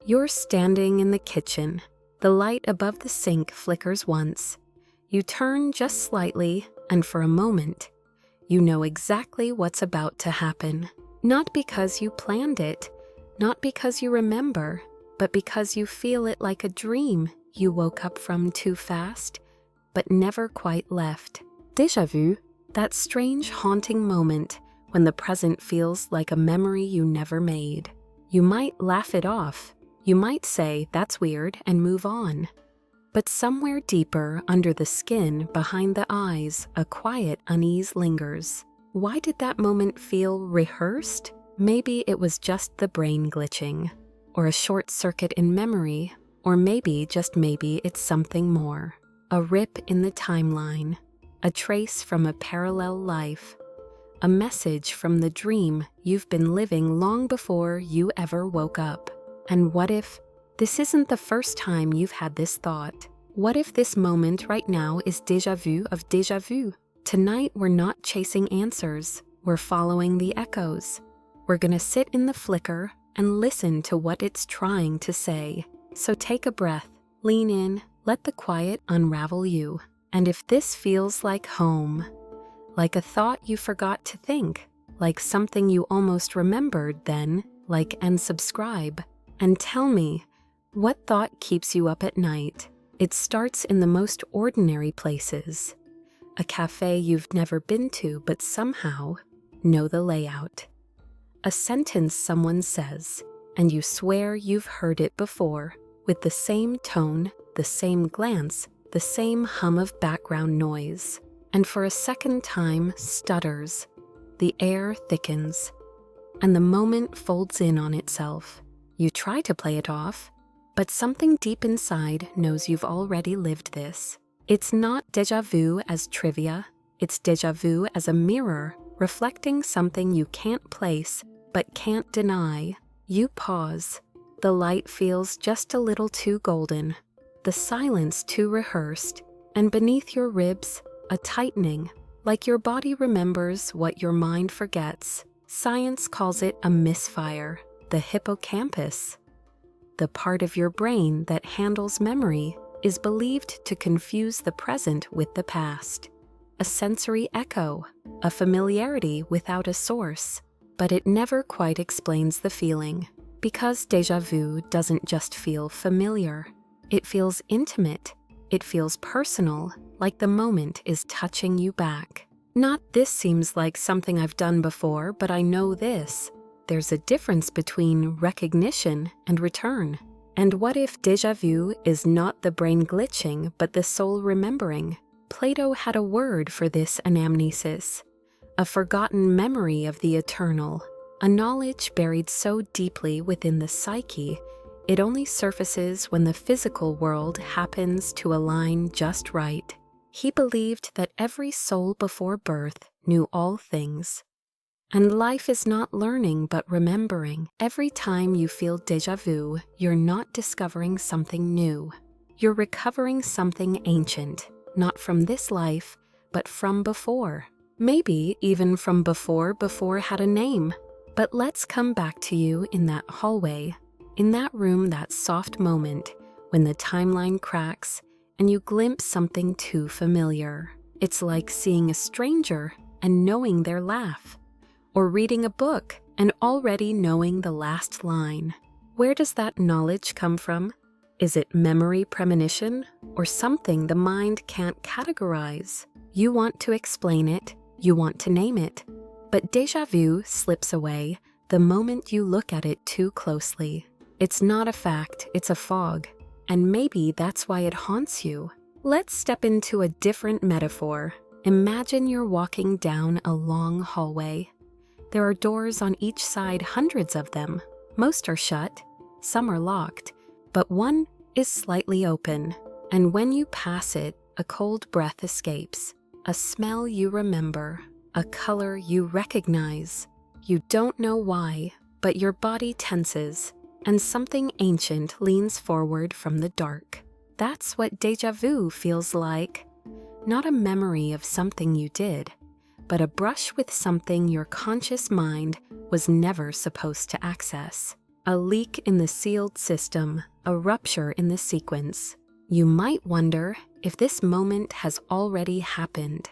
You're standing in the kitchen. The light above the sink flickers once. You turn just slightly, and for a moment, you know exactly what's about to happen. Not because you planned it, not because you remember, but because you feel it like a dream you woke up from too fast, but never quite left. Déjà vu, that strange haunting moment when the present feels like a memory you never made. You might laugh it off. You might say, "That's weird," and move on. But somewhere deeper under the skin, behind the eyes, a quiet unease lingers. Why did that moment feel rehearsed? Maybe it was just the brain glitching, or a short circuit in memory, or maybe, just maybe, it's something more. A rip in the timeline, a trace from a parallel life, a message from the dream you've been living long before you ever woke up. And what if this isn't the first time you've had this thought? What if this moment right now is déjà vu of déjà vu? Tonight we're not chasing answers, we're following the echoes. We're gonna sit in the flicker and listen to what it's trying to say. So take a breath, lean in, let the quiet unravel you. And if this feels like home, like a thought you forgot to think, like something you almost remembered, then like and subscribe. And tell me, what thought keeps you up at night? It starts in the most ordinary places. A cafe you've never been to but somehow know the layout. A sentence someone says, and you swear you've heard it before, with the same tone, the same glance, the same hum of background noise. And for a second time stutters, the air thickens, and the moment folds in on itself. You try to play it off, but something deep inside knows you've already lived this. It's not déjà vu as trivia, it's déjà vu as a mirror reflecting something you can't place but can't deny. You pause. The light feels just a little too golden, the silence too rehearsed, and beneath your ribs, a tightening, like your body remembers what your mind forgets. Science calls it a misfire. The hippocampus, the part of your brain that handles memory, is believed to confuse the present with the past. A sensory echo, a familiarity without a source. But it never quite explains the feeling, because déjà vu doesn't just feel familiar. It feels intimate. It feels personal, like the moment is touching you back. Not "this seems like something I've done before, but I know this." There's a difference between recognition and return. And what if déjà vu is not the brain glitching, but the soul remembering? Plato had a word for this anamnesis, a forgotten memory of the eternal, a knowledge buried so deeply within the psyche, it only surfaces when the physical world happens to align just right. He believed that every soul before birth knew all things. And life is not learning but remembering. Every time you feel déjà vu, you're not discovering something new. You're recovering something ancient, not from this life, but from before. Maybe even from before had a name. But let's come back to you in that hallway, in that room, that soft moment when the timeline cracks and you glimpse something too familiar. It's like seeing a stranger and knowing their laugh, or reading a book and already knowing the last line. Where does that knowledge come from? Is it memory premonition, or something the mind can't categorize? You want to explain it, you want to name it, but déjà vu slips away the moment you look at it too closely. It's not a fact, it's a fog, and maybe that's why it haunts you. Let's step into a different metaphor. Imagine you're walking down a long hallway. There are doors on each side, hundreds of them. Most are shut, some are locked, but one is slightly open. And when you pass it, a cold breath escapes, a smell you remember, a color you recognize. You don't know why, but your body tenses, and something ancient leans forward from the dark. That's what déjà vu feels like. Not a memory of something you did, but a brush with something your conscious mind was never supposed to access. A leak in the sealed system, a rupture in the sequence. You might wonder if this moment has already happened.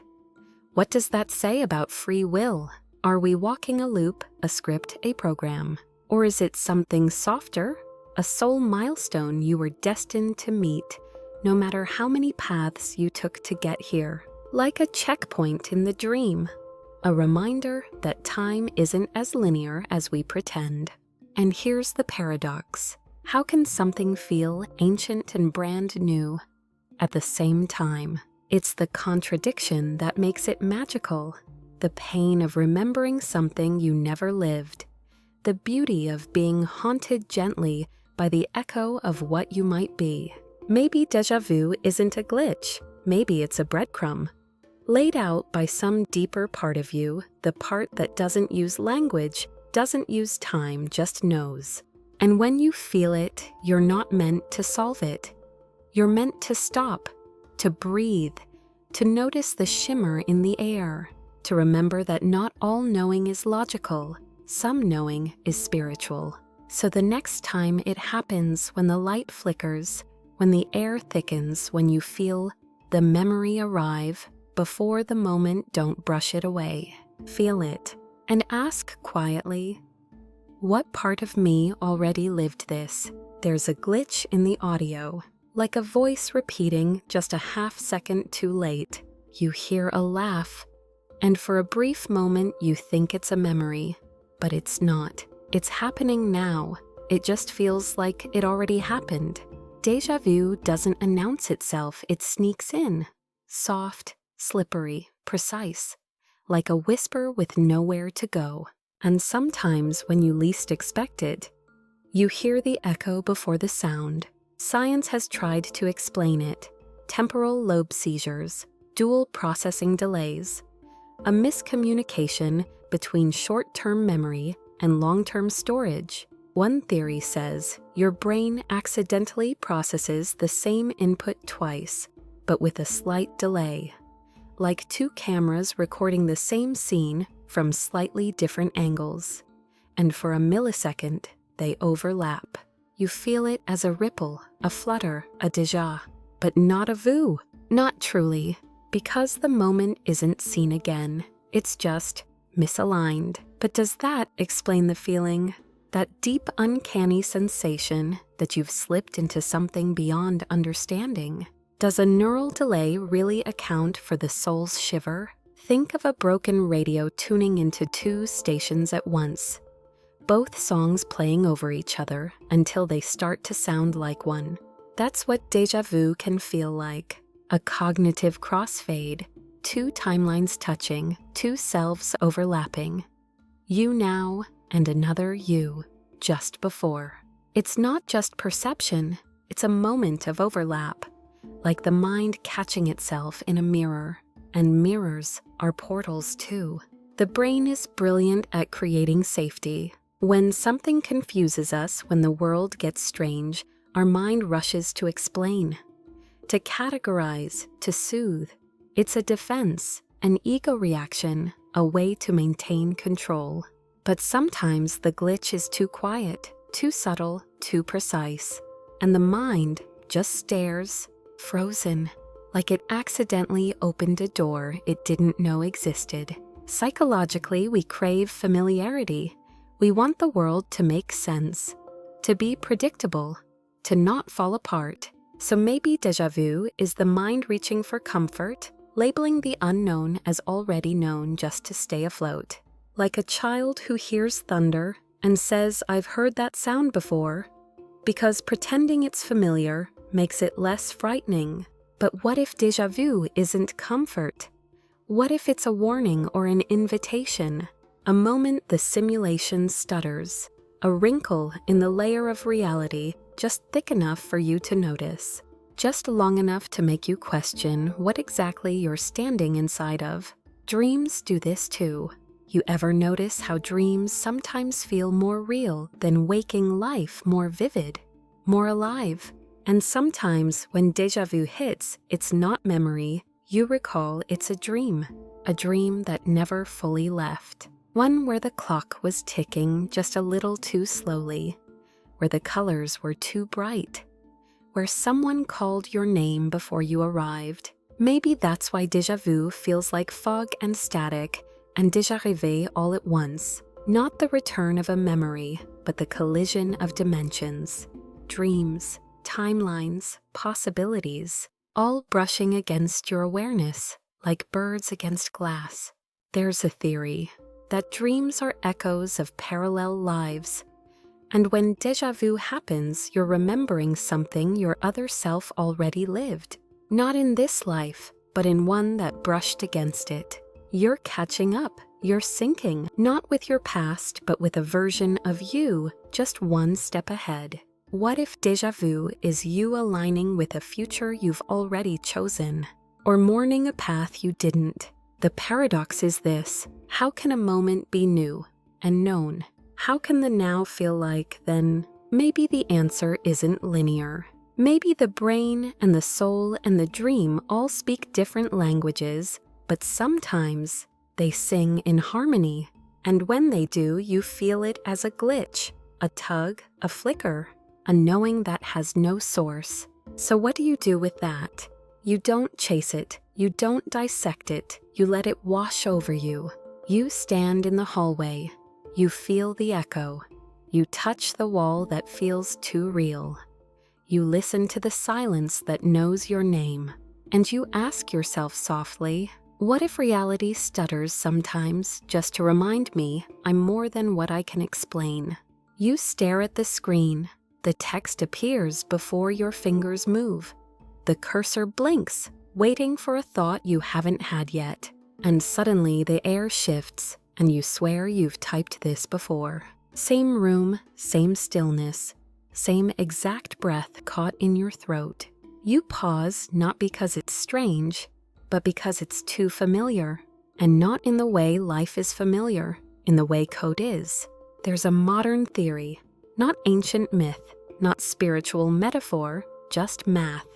What does that say about free will? Are we walking a loop, a script, a program? Or is it something softer, a soul milestone you were destined to meet, no matter how many paths you took to get here? Like a checkpoint in the dream, a reminder that time isn't as linear as we pretend. And here's the paradox. How can something feel ancient and brand new at the same time? It's the contradiction that makes it magical. The pain of remembering something you never lived. The beauty of being haunted gently by the echo of what you might be. Maybe déjà vu isn't a glitch. Maybe it's a breadcrumb, laid out by some deeper part of you, the part that doesn't use language, doesn't use time, just knows. And when you feel it, you're not meant to solve it. You're meant to stop, to breathe, to notice the shimmer in the air, to remember that not all knowing is logical, some knowing is spiritual. So the next time it happens, when the light flickers, when the air thickens, when you feel the memory arrive, before the moment, don't brush it away. Feel it, and ask quietly, what part of me already lived this? There's a glitch in the audio, like a voice repeating just a half-second too late. You hear a laugh, and for a brief moment you think it's a memory, but it's not. It's happening now. It just feels like it already happened. Déjà vu doesn't announce itself, it sneaks in. Soft, slippery, precise, like a whisper with nowhere to go. And sometimes when you least expect it, you hear the echo before the sound. Science has tried to explain it. Temporal lobe seizures, dual processing delays, a miscommunication between short-term memory and long-term storage. One theory says your brain accidentally processes the same input twice, but with a slight delay, like two cameras recording the same scene from slightly different angles. And for a millisecond, they overlap. You feel it as a ripple, a flutter, a déjà, but not a vu. Not truly, because the moment isn't seen again. It's just misaligned. But does that explain the feeling? That deep, uncanny sensation that you've slipped into something beyond understanding? Does a neural delay really account for the soul's shiver? Think of a broken radio tuning into two stations at once, both songs playing over each other until they start to sound like one. That's what déjà vu can feel like. A cognitive crossfade, two timelines touching, two selves overlapping. You now and another you, just before. It's not just perception, it's a moment of overlap, like the mind catching itself in a mirror. And mirrors are portals too. The brain is brilliant at creating safety. When something confuses us, when the world gets strange, our mind rushes to explain, to categorize, to soothe. It's a defense, an ego reaction, a way to maintain control. But sometimes the glitch is too quiet, too subtle, too precise, and the mind just stares, frozen, like it accidentally opened a door it didn't know existed. Psychologically, we crave familiarity. We want the world to make sense, to be predictable, to not fall apart. So maybe déjà vu is the mind reaching for comfort, labeling the unknown as already known just to stay afloat. Like a child who hears thunder and says, "I've heard that sound before," because pretending it's familiar makes it less frightening. But what if déjà vu isn't comfort? What if it's a warning or an invitation? A moment the simulation stutters, a wrinkle in the layer of reality just thick enough for you to notice, just long enough to make you question what exactly you're standing inside of. Dreams do this too. You ever notice how dreams sometimes feel more real than waking life, more vivid, more alive? And sometimes when déjà vu hits, it's not memory. You recall it's a dream that never fully left. One where the clock was ticking just a little too slowly, where the colors were too bright, where someone called your name before you arrived. Maybe that's why déjà vu feels like fog and static and déjà rêvé all at once. Not the return of a memory, but the collision of dimensions, dreams, timelines, possibilities, all brushing against your awareness, like birds against glass. There's a theory that dreams are echoes of parallel lives, and when déjà vu happens, you're remembering something your other self already lived. Not in this life, but in one that brushed against it. You're catching up, you're syncing, not with your past, but with a version of you just one step ahead. What if déjà vu is you aligning with a future you've already chosen, or mourning a path you didn't? The paradox is this: how can a moment be new and known? How can the now feel like then? Maybe the answer isn't linear. Maybe the brain and the soul and the dream all speak different languages, but sometimes they sing in harmony. And when they do, you feel it as a glitch, a tug, a flicker, a knowing that has no source. So what do you do with that? You don't chase it. You don't dissect it. You let it wash over you. You stand in the hallway. You feel the echo. You touch the wall that feels too real. You listen to the silence that knows your name, and you ask yourself softly, what if reality stutters sometimes just to remind me I'm more than what I can explain? You stare at the screen. The text appears before your fingers move. The cursor blinks, waiting for a thought you haven't had yet. And suddenly the air shifts, and you swear you've typed this before. Same room, same stillness, same exact breath caught in your throat. You pause not because it's strange, but because it's too familiar. And not in the way life is familiar, in the way code is. There's a modern theory, not ancient myth, not spiritual metaphor, just math,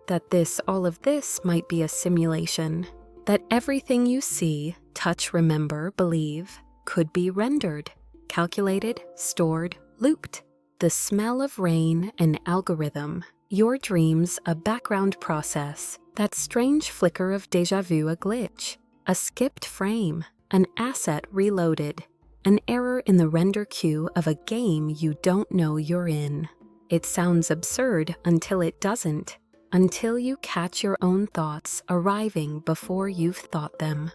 that all of this might be a simulation. That everything you see, touch, remember, believe, could be rendered, calculated, stored, looped. The smell of rain, an algorithm. Your dreams, a background process. That strange flicker of déjà vu, a glitch. A skipped frame, an asset reloaded. An error in the render queue of a game you don't know you're in. It sounds absurd until it doesn't. Until you catch your own thoughts arriving before you've thought them.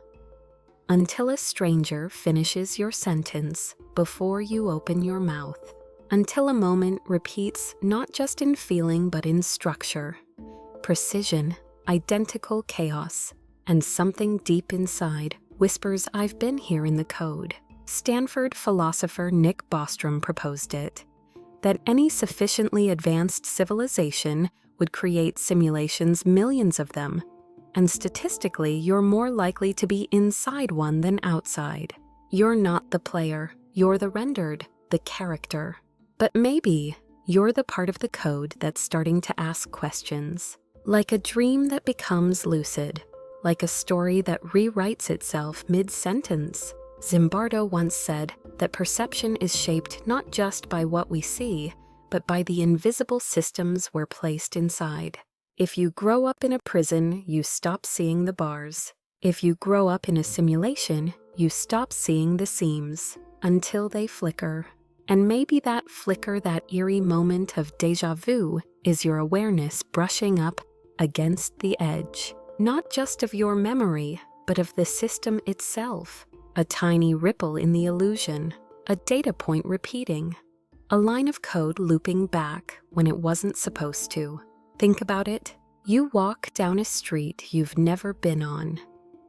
Until a stranger finishes your sentence before you open your mouth. Until a moment repeats not just in feeling but in structure. Precision, identical chaos, and something deep inside whispers, I've been here in the code. Stanford philosopher Nick Bostrom proposed it. That any sufficiently advanced civilization would create simulations, millions of them, and statistically you're more likely to be inside one than outside. You're not the player, you're the rendered, the character. But maybe you're the part of the code that's starting to ask questions. Like a dream that becomes lucid, like a story that rewrites itself mid-sentence. Zimbardo once said that perception is shaped not just by what we see, but by the invisible systems we're placed inside. If you grow up in a prison, you stop seeing the bars. If you grow up in a simulation, you stop seeing the seams until they flicker. And maybe that flicker, that eerie moment of déjà vu, is your awareness brushing up against the edge. Not just of your memory, but of the system itself. A tiny ripple in the illusion, a data point repeating, a line of code looping back when it wasn't supposed to. Think about it. You walk down a street you've never been on,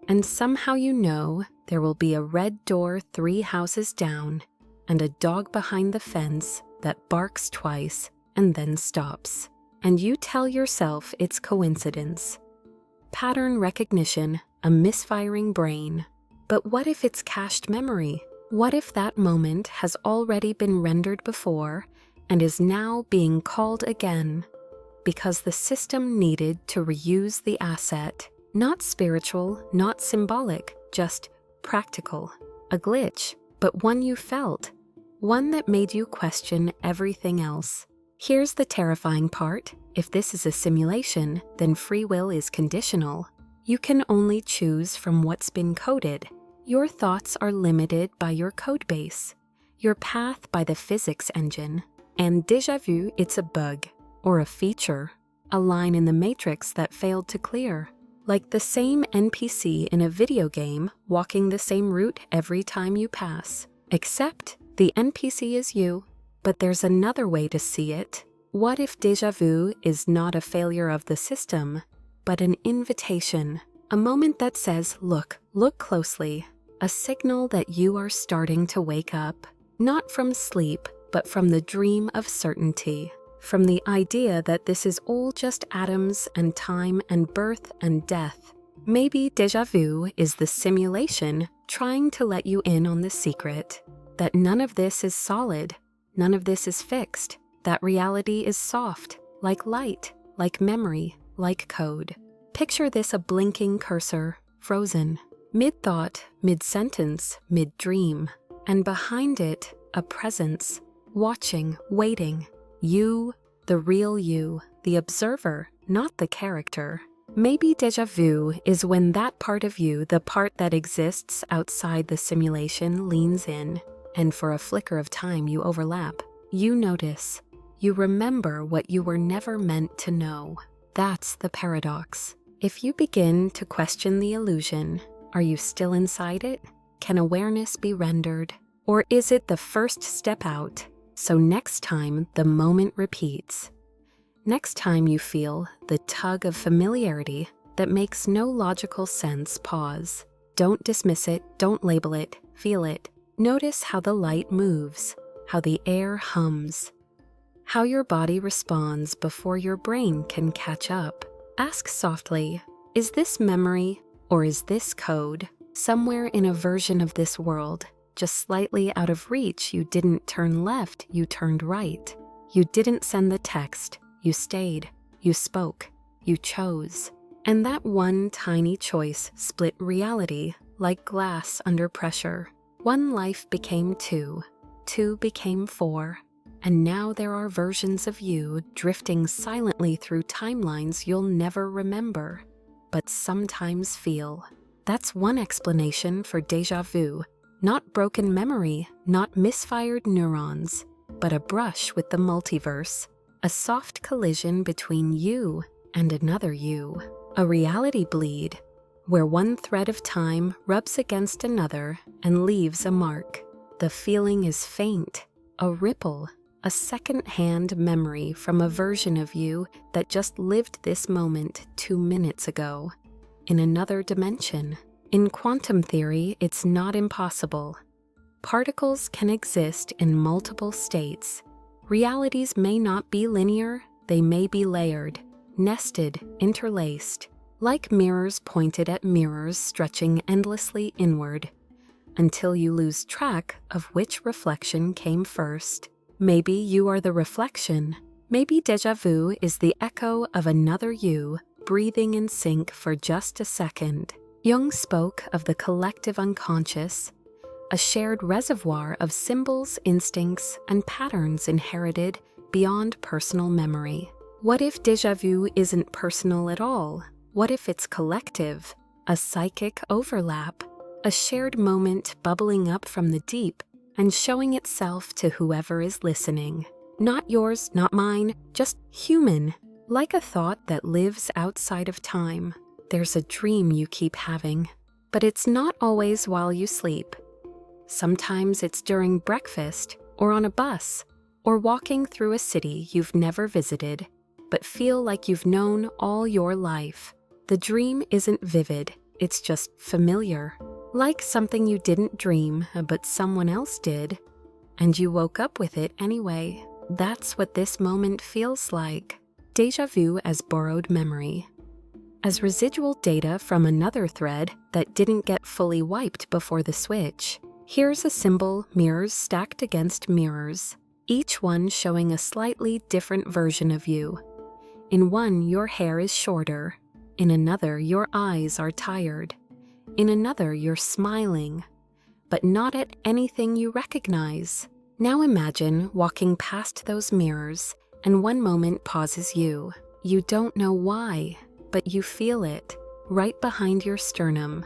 and somehow you know there will be a red door 3 houses down and a dog behind the fence that barks twice and then stops. And you tell yourself it's coincidence. Pattern recognition, a misfiring brain. But what if it's cached memory? What if that moment has already been rendered before and is now being called again? Because the system needed to reuse the asset. Not spiritual, not symbolic, just practical. A glitch, but one you felt. one that made you question everything else. Here's the terrifying part. If this is a simulation, then free will is conditional. You can only choose from what's been coded. Your thoughts are limited by your codebase, your path by the physics engine. And déjà vu, it's a bug, or a feature, a line in the matrix that failed to clear. Like the same NPC in a video game walking the same route every time you pass. Except the NPC is you, but there's another way to see it. What if déjà vu is not a failure of the system, but an invitation? A moment that says, look closely. A signal that you are starting to wake up, not from sleep, but from the dream of certainty. From the idea that this is all just atoms and time and birth and death. Maybe déjà vu is the simulation trying to let you in on the secret. That none of this is solid, none of this is fixed. That reality is soft, like light, like memory, like code. Picture this: a blinking cursor, frozen. Mid-thought, mid-sentence, mid-dream. And behind it, a presence, watching, waiting. You, the real you, the observer, not the character. Maybe déjà vu is when that part of you, the part that exists outside the simulation, leans in, and for a flicker of time you overlap. You notice. You remember what you were never meant to know. That's the paradox. If you begin to question the illusion, are you still inside it? Can awareness be rendered? Or is it the first step out? So next time the moment repeats. Next time you feel the tug of familiarity that makes no logical sense, pause. Don't dismiss it, don't label it, feel it. Notice how the light moves, how the air hums, how your body responds before your brain can catch up. Ask softly, is this memory or is this code? Somewhere in a version of this world, just slightly out of reach. You didn't turn left, you turned right. You didn't send the text, you stayed, you spoke, you chose. And that one tiny choice split reality like glass under pressure. One life became two became four. And now there are versions of you drifting silently through timelines you'll never remember, but sometimes feel. That's one explanation for déjà vu. Not broken memory, not misfired neurons, but a brush with the multiverse. A soft collision between you and another you. A reality bleed, where one thread of time rubs against another and leaves a mark. The feeling is faint, a ripple, a second-hand memory from a version of you that just lived this moment 2 minutes ago, in another dimension. In quantum theory, it's not impossible. Particles can exist in multiple states. Realities may not be linear, they may be layered, nested, interlaced, like mirrors pointed at mirrors stretching endlessly inward, until you lose track of which reflection came first. Maybe you are the reflection. Maybe déjà vu is the echo of another you, breathing in sync for just a second. Jung spoke of the collective unconscious, a shared reservoir of symbols, instincts, and patterns inherited beyond personal memory. What if déjà vu isn't personal at all? What if it's collective, a psychic overlap, a shared moment bubbling up from the deep and showing itself to whoever is listening? Not yours, not mine, just human, like a thought that lives outside of time. There's a dream you keep having, but it's not always while you sleep. Sometimes it's during breakfast, or on a bus, or walking through a city you've never visited, but feel like you've known all your life. The dream isn't vivid, it's just familiar. Like something you didn't dream, but someone else did, and you woke up with it anyway. That's what this moment feels like. Déjà vu as borrowed memory. As residual data from another thread that didn't get fully wiped before the switch. Here's a symbol: mirrors stacked against mirrors, each one showing a slightly different version of you. In one, your hair is shorter. In another, your eyes are tired. In another, you're smiling, but not at anything you recognize. Now imagine walking past those mirrors and one moment pauses you. You don't know why, but you feel it, right behind your sternum.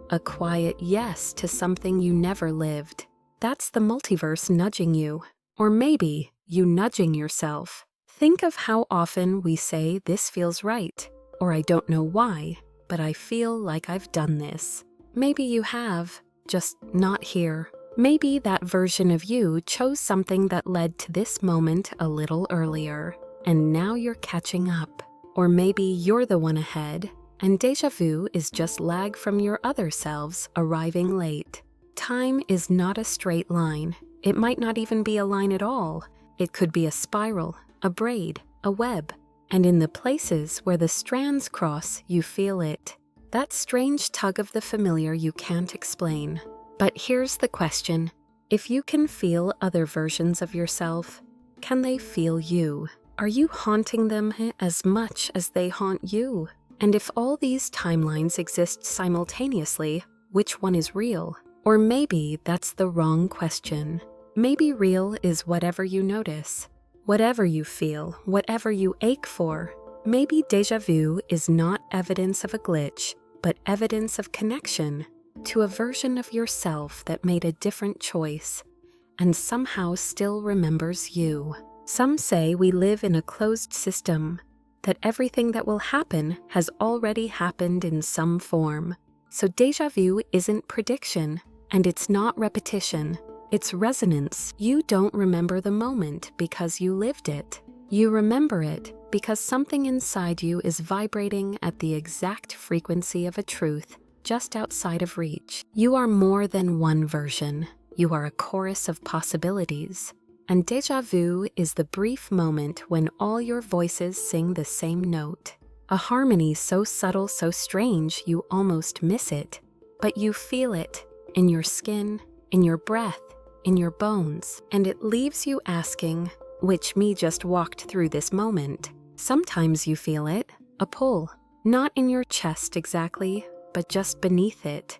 A quiet yes to something you never lived. That's the multiverse nudging you, or maybe you nudging yourself. Think of how often we say this feels right, or I don't know why, but I feel like I've done this. Maybe you have, just not here. Maybe that version of you chose something that led to this moment a little earlier, and now you're catching up. Or maybe you're the one ahead, and déjà vu is just lag from your other selves arriving late. Time is not a straight line. It might not even be a line at all. It could be a spiral, a braid, a web. And in the places where the strands cross, you feel it. That strange tug of the familiar you can't explain. But here's the question. If you can feel other versions of yourself, can they feel you? Are you haunting them as much as they haunt you? And if all these timelines exist simultaneously, which one is real? Or maybe that's the wrong question. Maybe real is whatever you notice, whatever you feel, whatever you ache for. Maybe déjà vu is not evidence of a glitch, but evidence of connection to a version of yourself that made a different choice and somehow still remembers you. Some say we live in a closed system, that everything that will happen has already happened in some form. So déjà vu isn't prediction, and it's not repetition. It's resonance. You don't remember the moment because you lived it. You remember it because something inside you is vibrating at the exact frequency of a truth just outside of reach. You are more than one version. You are a chorus of possibilities. And déjà vu is the brief moment when all your voices sing the same note. A harmony so subtle, so strange, you almost miss it. But you feel it in your skin, in your breath, in your bones. And it leaves you asking, which me just walked through this moment. Sometimes you feel it, a pull. Not in your chest exactly, but just beneath it.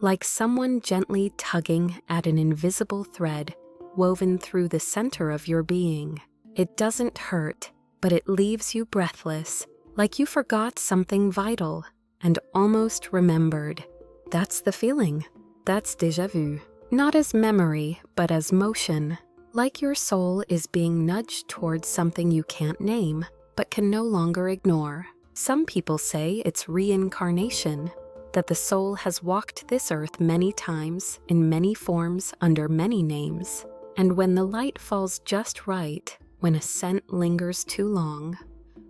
Like someone gently tugging at an invisible thread woven through the center of your being. It doesn't hurt, but it leaves you breathless, like you forgot something vital and almost remembered. That's the feeling. That's déjà vu. Not as memory, but as motion. Like your soul is being nudged towards something you can't name, but can no longer ignore. Some people say it's reincarnation, that the soul has walked this earth many times, in many forms, under many names. And when the light falls just right, when a scent lingers too long,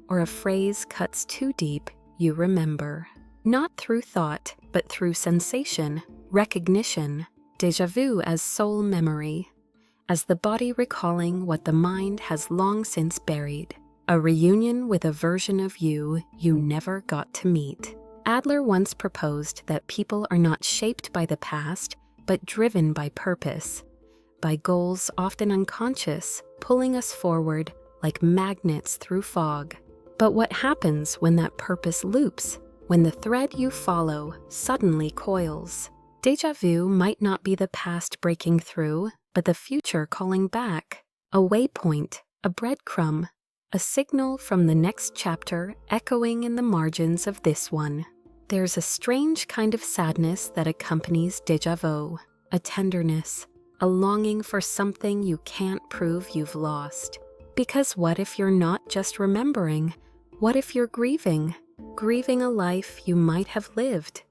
or a phrase cuts too deep, you remember. Not through thought, but through sensation, recognition, déjà vu as soul memory, as the body recalling what the mind has long since buried. A reunion with a version of you you never got to meet. Adler once proposed that people are not shaped by the past, but driven by purpose, by goals often unconscious, pulling us forward like magnets through fog. But what happens when that purpose loops, when the thread you follow suddenly coils? Déjà vu might not be the past breaking through, but the future calling back. A waypoint, a breadcrumb, a signal from the next chapter echoing in the margins of this one. There's a strange kind of sadness that accompanies déjà vu, a tenderness, a longing for something you can't prove you've lost. Because what if you're not just remembering? What if you're grieving? Grieving a life you might have lived.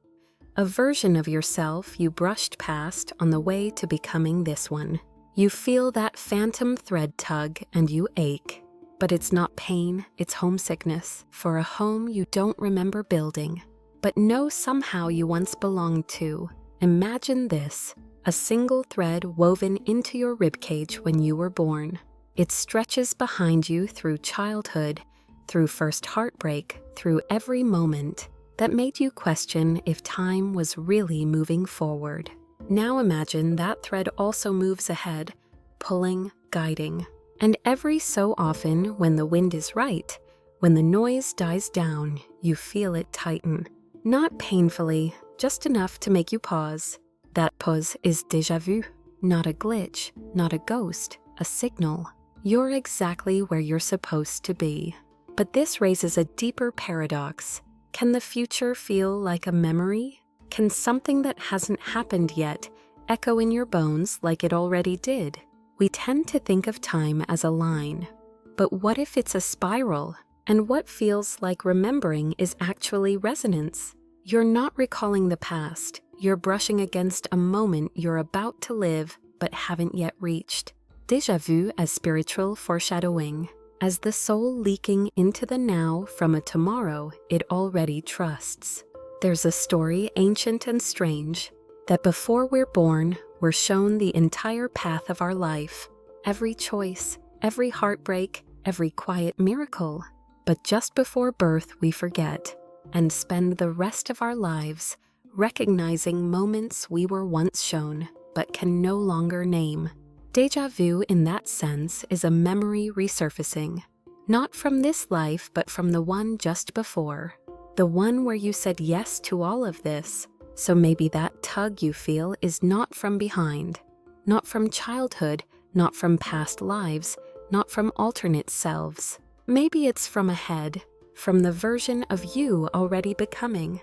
A version of yourself you brushed past on the way to becoming this one. You feel that phantom thread tug and you ache. But it's not pain, it's homesickness for a home you don't remember building, but know somehow you once belonged to. Imagine this, a single thread woven into your ribcage when you were born. It stretches behind you through childhood, through first heartbreak, through every moment that made you question if time was really moving forward. Now imagine that thread also moves ahead, pulling, guiding. And every so often, when the wind is right, when the noise dies down, you feel it tighten. Not painfully, just enough to make you pause. That pause is déjà vu. not a glitch, not a ghost, a signal. You're exactly where you're supposed to be. But this raises a deeper paradox. Can the future feel like a memory? Can something that hasn't happened yet echo in your bones like it already did? We tend to think of time as a line. But what if it's a spiral? And what feels like remembering is actually resonance? You're not recalling the past. You're brushing against a moment you're about to live but haven't yet reached. Déjà vu as spiritual foreshadowing, as the soul leaking into the now from a tomorrow it already trusts. There's a story ancient and strange that before we're born, we're shown the entire path of our life, every choice, every heartbreak, every quiet miracle. But just before birth, we forget and spend the rest of our lives recognizing moments we were once shown but can no longer name. Déjà vu in that sense is a memory resurfacing, not from this life but from the one just before, the one where you said yes to all of this. So maybe that tug you feel is not from behind, not from childhood, not from past lives, not from alternate selves. Maybe it's from ahead, from the version of you already becoming,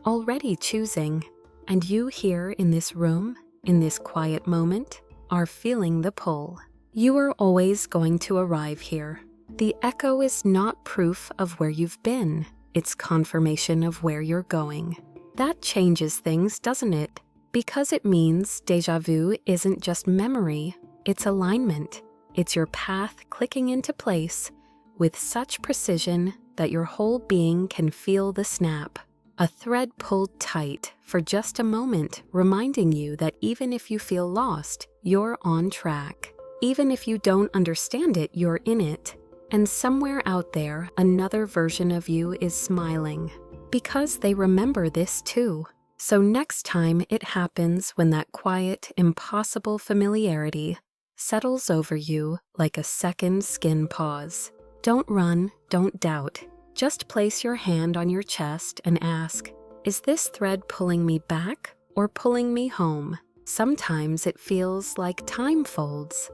already choosing. And you here in this room, in this quiet moment, are feeling the pull. You are always going to arrive here. The echo is not proof of where you've been. It's confirmation of where you're going. That changes things, doesn't it? Because it means déjà vu isn't just memory, it's alignment. It's your path clicking into place with such precision that your whole being can feel the snap. A thread pulled tight for just a moment, reminding you that even if you feel lost, you're on track. Even if you don't understand it, you're in it. And somewhere out there, another version of you is smiling. Because they remember this too. So next time it happens, when that quiet, impossible familiarity settles over you like a second skin pause, don't run, don't doubt. Just place your hand on your chest and ask, is this thread pulling me back or pulling me home? Sometimes it feels like time folds,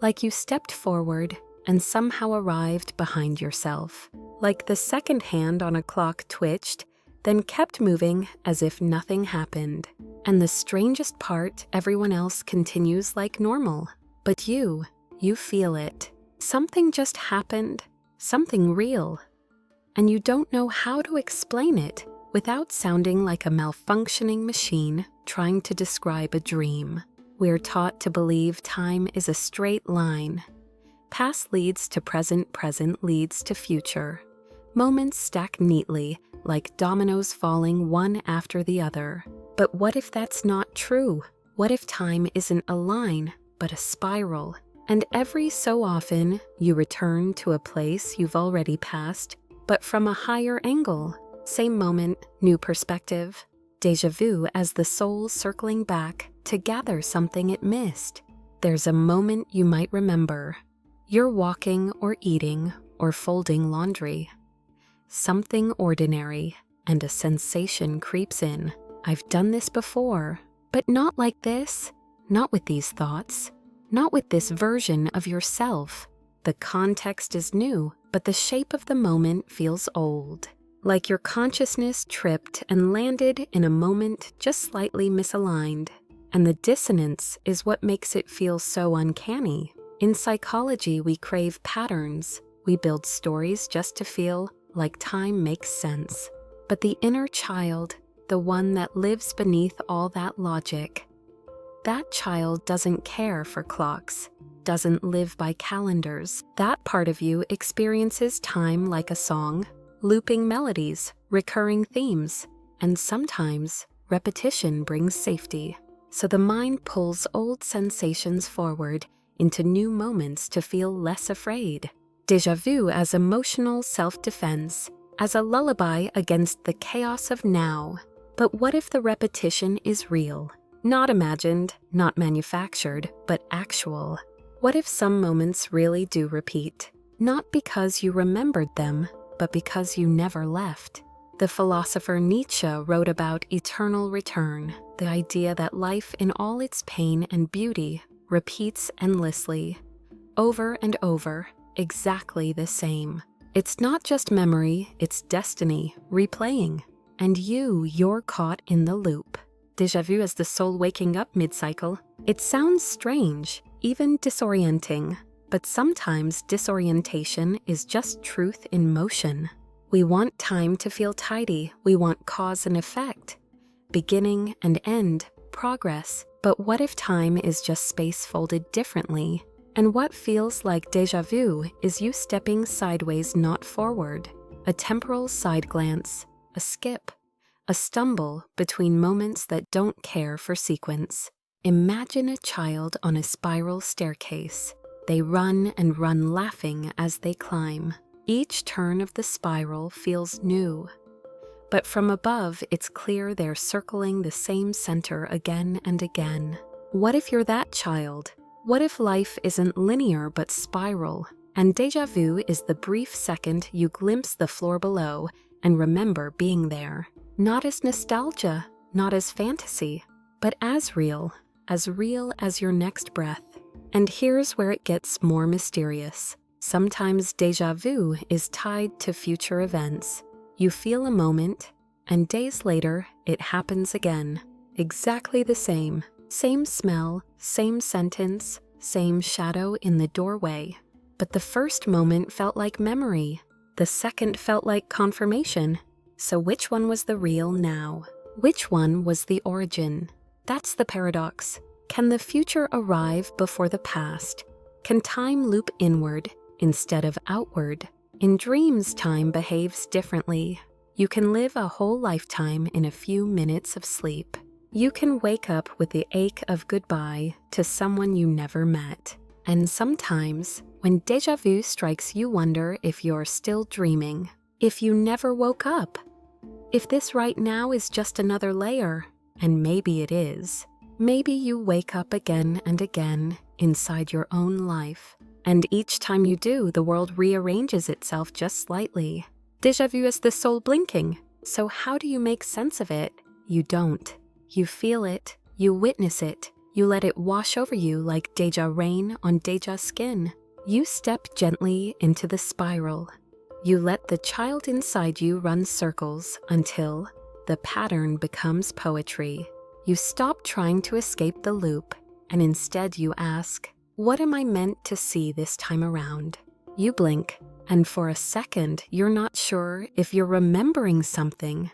like you stepped forward and somehow arrived behind yourself, like the second hand on a clock twitched, then kept moving as if nothing happened. And the strangest part, everyone else continues like normal. But you feel it. Something just happened, something real. And you don't know how to explain it without sounding like a malfunctioning machine trying to describe a dream. We're taught to believe time is a straight line. Past leads to present, present leads to future. Moments stack neatly, like dominoes falling one after the other. But what if that's not true? What if time isn't a line, but a spiral? And every so often, you return to a place you've already passed, but from a higher angle. Same moment, new perspective. Déjà vu as the soul circling back to gather something it missed. There's a moment you might remember. You're walking or eating or folding laundry. Something ordinary, and a sensation creeps in. I've done this before, but not like this. Not with these thoughts. Not with this version of yourself. The context is new, but the shape of the moment feels old. Like your consciousness tripped and landed in a moment just slightly misaligned. And the dissonance is what makes it feel so uncanny. In psychology, we crave patterns. We build stories just to feel like time makes sense. But the inner child, the one that lives beneath all that logic, that child doesn't care for clocks, doesn't live by calendars. That part of you experiences time like a song, looping melodies, recurring themes, and sometimes repetition brings safety. So the mind pulls old sensations forward into new moments to feel less afraid. Déjà vu as emotional self-defense, as a lullaby against the chaos of now. But what if the repetition is real? Not imagined, not manufactured, but actual. What if some moments really do repeat? Not because you remembered them, but because you never left. The philosopher Nietzsche wrote about eternal return, the idea that life in all its pain and beauty repeats endlessly, over and over, exactly the same. It's not just memory, it's destiny, replaying. And you're caught in the loop. Déjà vu as the soul waking up mid-cycle. It sounds strange, even disorienting, but sometimes disorientation is just truth in motion. We want time to feel tidy, we want cause and effect, beginning and end, progress. But what if time is just space folded differently? And what feels like déjà vu is you stepping sideways, not forward, a temporal side glance, a skip, a stumble between moments that don't care for sequence. Imagine a child on a spiral staircase. They run and run laughing as they climb. Each turn of the spiral feels new. But from above, it's clear they're circling the same center again and again. What if you're that child? What if life isn't linear but spiral? And déjà vu is the brief second you glimpse the floor below and remember being there. Not as nostalgia, not as fantasy, but as real as your next breath. And here's where it gets more mysterious. Sometimes déjà vu is tied to future events. You feel a moment, and days later, it happens again. Exactly the same. Same smell, same sentence, same shadow in the doorway. But the first moment felt like memory. The second felt like confirmation. So which one was the real now? Which one was the origin? That's the paradox. Can the future arrive before the past? Can time loop inward instead of outward? In dreams, time behaves differently. You can live a whole lifetime in a few minutes of sleep. You can wake up with the ache of goodbye to someone you never met. And sometimes, when déjà vu strikes, you wonder if you're still dreaming, if you never woke up, if this right now is just another layer. And maybe it is. Maybe you wake up again and again inside your own life. And each time you do, the world rearranges itself just slightly. Déjà vu is the soul blinking. So how do you make sense of it? You don't. You feel it, you witness it, you let it wash over you like déjà rain on déjà skin. You step gently into the spiral. You let the child inside you run circles until the pattern becomes poetry. You stop trying to escape the loop, and instead you ask, what am I meant to see this time around? You blink, and for a second you're not sure if you're remembering something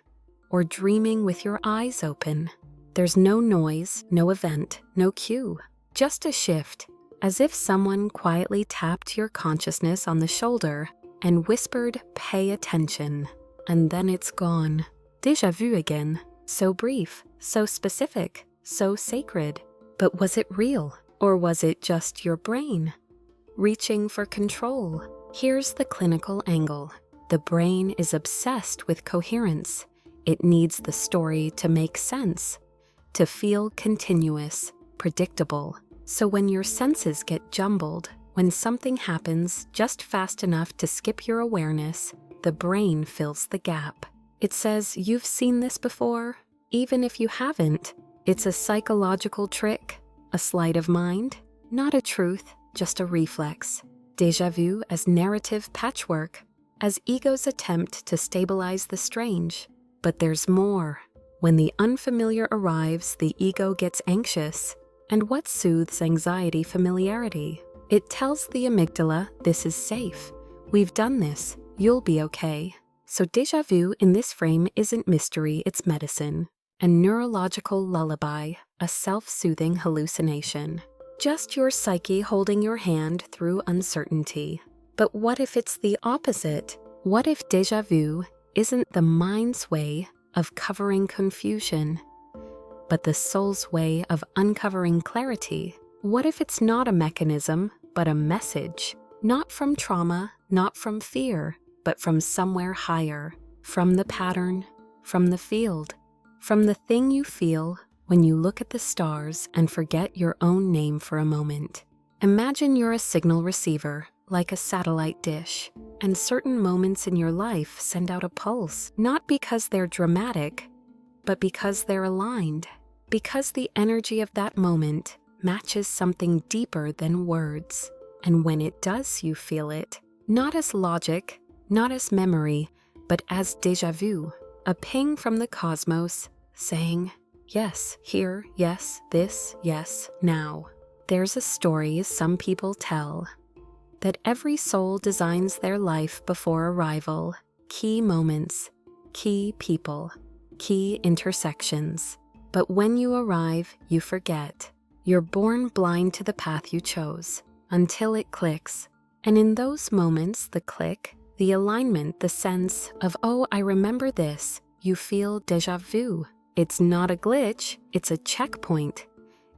or dreaming with your eyes open. There's no noise, no event, no cue, just a shift, as if someone quietly tapped your consciousness on the shoulder and whispered, pay attention. And then it's gone. Déjà vu again. So brief, so specific, so sacred. But was it real? Or was it just your brain reaching for control? Here's the clinical angle. The brain is obsessed with coherence. It needs the story to make sense, to feel continuous, predictable. So when your senses get jumbled, when something happens just fast enough to skip your awareness, the brain fills the gap. It says, you've seen this before, even if you haven't. It's a psychological trick, a sleight of mind, not a truth, just a reflex. Déjà vu as narrative patchwork, as egos attempt to stabilize the strange. But there's more. When the unfamiliar arrives, the ego gets anxious. And what soothes anxiety? Familiarity. It tells the amygdala, this is safe. We've done this. You'll be okay. So déjà vu in this frame isn't mystery, it's medicine. A neurological lullaby, a self-soothing hallucination. Just your psyche holding your hand through uncertainty. But what if it's the opposite? What if déjà vu isn't the mind's way of covering confusion, but the soul's way of uncovering clarity? What if it's not a mechanism, but a message? Not from trauma, not from fear, but from somewhere higher, from the pattern, from the field, from the thing you feel when you look at the stars and forget your own name for a moment. Imagine you're a signal receiver, like a satellite dish, and certain moments in your life send out a pulse, not because they're dramatic, but because they're aligned. Because the energy of that moment matches something deeper than words. And when it does, you feel it, not as logic, not as memory, but as déjà vu, a ping from the cosmos saying, yes, here, yes, this, yes, now. There's a story some people tell, that every soul designs their life before arrival, key moments, key people, key intersections. But when you arrive, you forget. You're born blind to the path you chose, until it clicks. And in those moments, the click, the alignment, the sense of, oh, I remember this, you feel déjà vu. It's not a glitch, it's a checkpoint.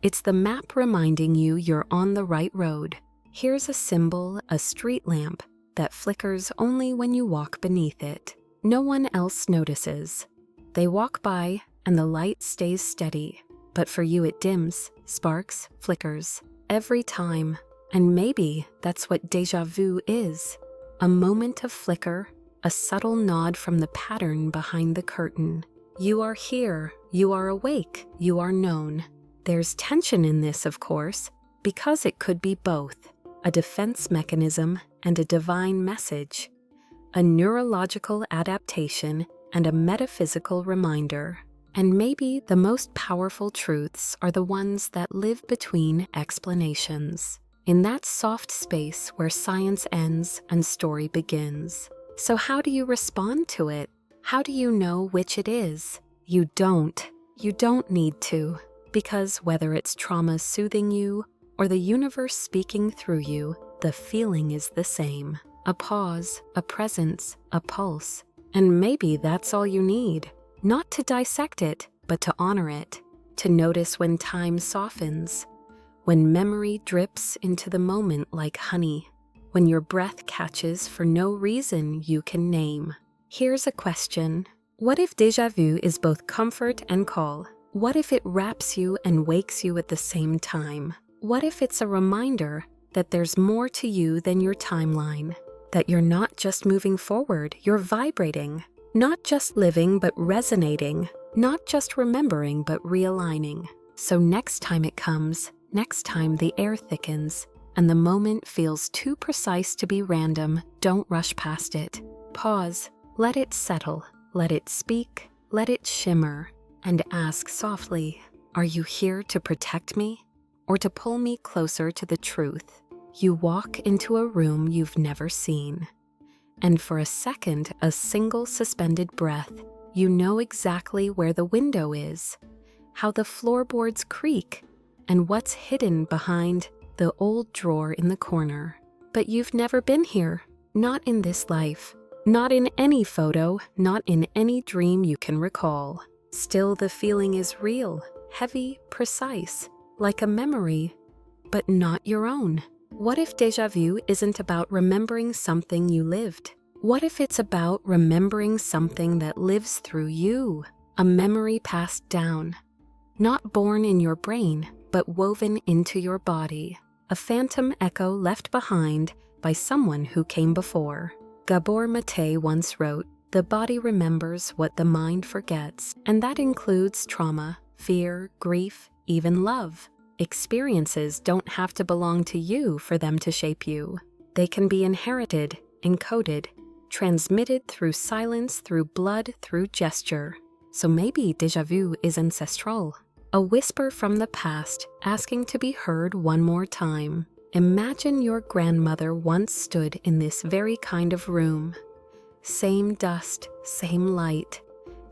It's the map reminding you you're on the right road. Here's a symbol, a street lamp, that flickers only when you walk beneath it. No one else notices. They walk by, and the light stays steady. But for you it dims, sparks, flickers, every time. And maybe that's what déjà vu is. A moment of flicker, a subtle nod from the pattern behind the curtain. You are here, you are awake, you are known. There's tension in this, of course, because it could be both. A defense mechanism and a divine message. A neurological adaptation and a metaphysical reminder. And maybe the most powerful truths are the ones that live between explanations, in that soft space where science ends and story begins. So how do you respond to it? How do you know which it is? You don't. You don't need to, because whether it's trauma soothing you or the universe speaking through you, the feeling is the same. A pause, a presence, a pulse. And maybe that's all you need. Not to dissect it, but to honor it. To notice when time softens. When memory drips into the moment like honey. When your breath catches for no reason you can name. Here's a question. What if déjà vu is both comfort and call? What if it wraps you and wakes you at the same time? What if it's a reminder that there's more to you than your timeline? That you're not just moving forward, you're vibrating. Not just living, but resonating. Not just remembering, but realigning. So next time it comes, next time the air thickens, and the moment feels too precise to be random, don't rush past it. Pause, let it settle, let it speak, let it shimmer, and ask softly, are you here to protect me, or to pull me closer to the truth? You walk into a room you've never seen. And for a second, a single suspended breath, you know exactly where the window is, how the floorboards creak, and what's hidden behind the old drawer in the corner. But you've never been here, not in this life, not in any photo, not in any dream you can recall. Still, the feeling is real, heavy, precise, like a memory, but not your own. What if déjà vu isn't about remembering something you lived? What if it's about remembering something that lives through you? A memory passed down, not born in your brain, but woven into your body. A phantom echo left behind by someone who came before. Gabor Mate once wrote, "The body remembers what the mind forgets," and that includes trauma, fear, grief, even love. Experiences don't have to belong to you for them to shape you. They can be inherited, encoded, transmitted through silence, through blood, through gesture. So maybe déjà vu is ancestral. A whisper from the past asking to be heard one more time. Imagine your grandmother once stood in this very kind of room. Same dust, same light,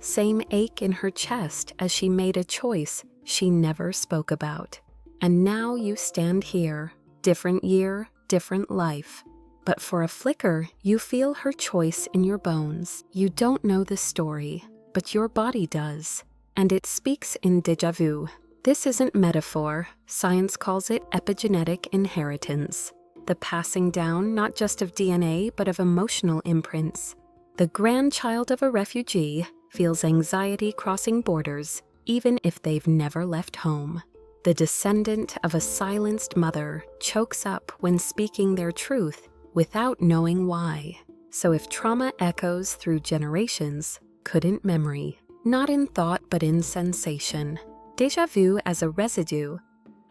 same ache in her chest as she made a choice she never spoke about. And now you stand here, different year, different life. But for a flicker, you feel her choice in your bones. You don't know the story, but your body does. And it speaks in déjà vu. This isn't metaphor. Science calls it epigenetic inheritance. The passing down not just of DNA, but of emotional imprints. The grandchild of a refugee feels anxiety crossing borders, even if they've never left home. The descendant of a silenced mother chokes up when speaking their truth without knowing why. So if trauma echoes through generations, couldn't memory? Not in thought, but in sensation. Déjà vu as a residue,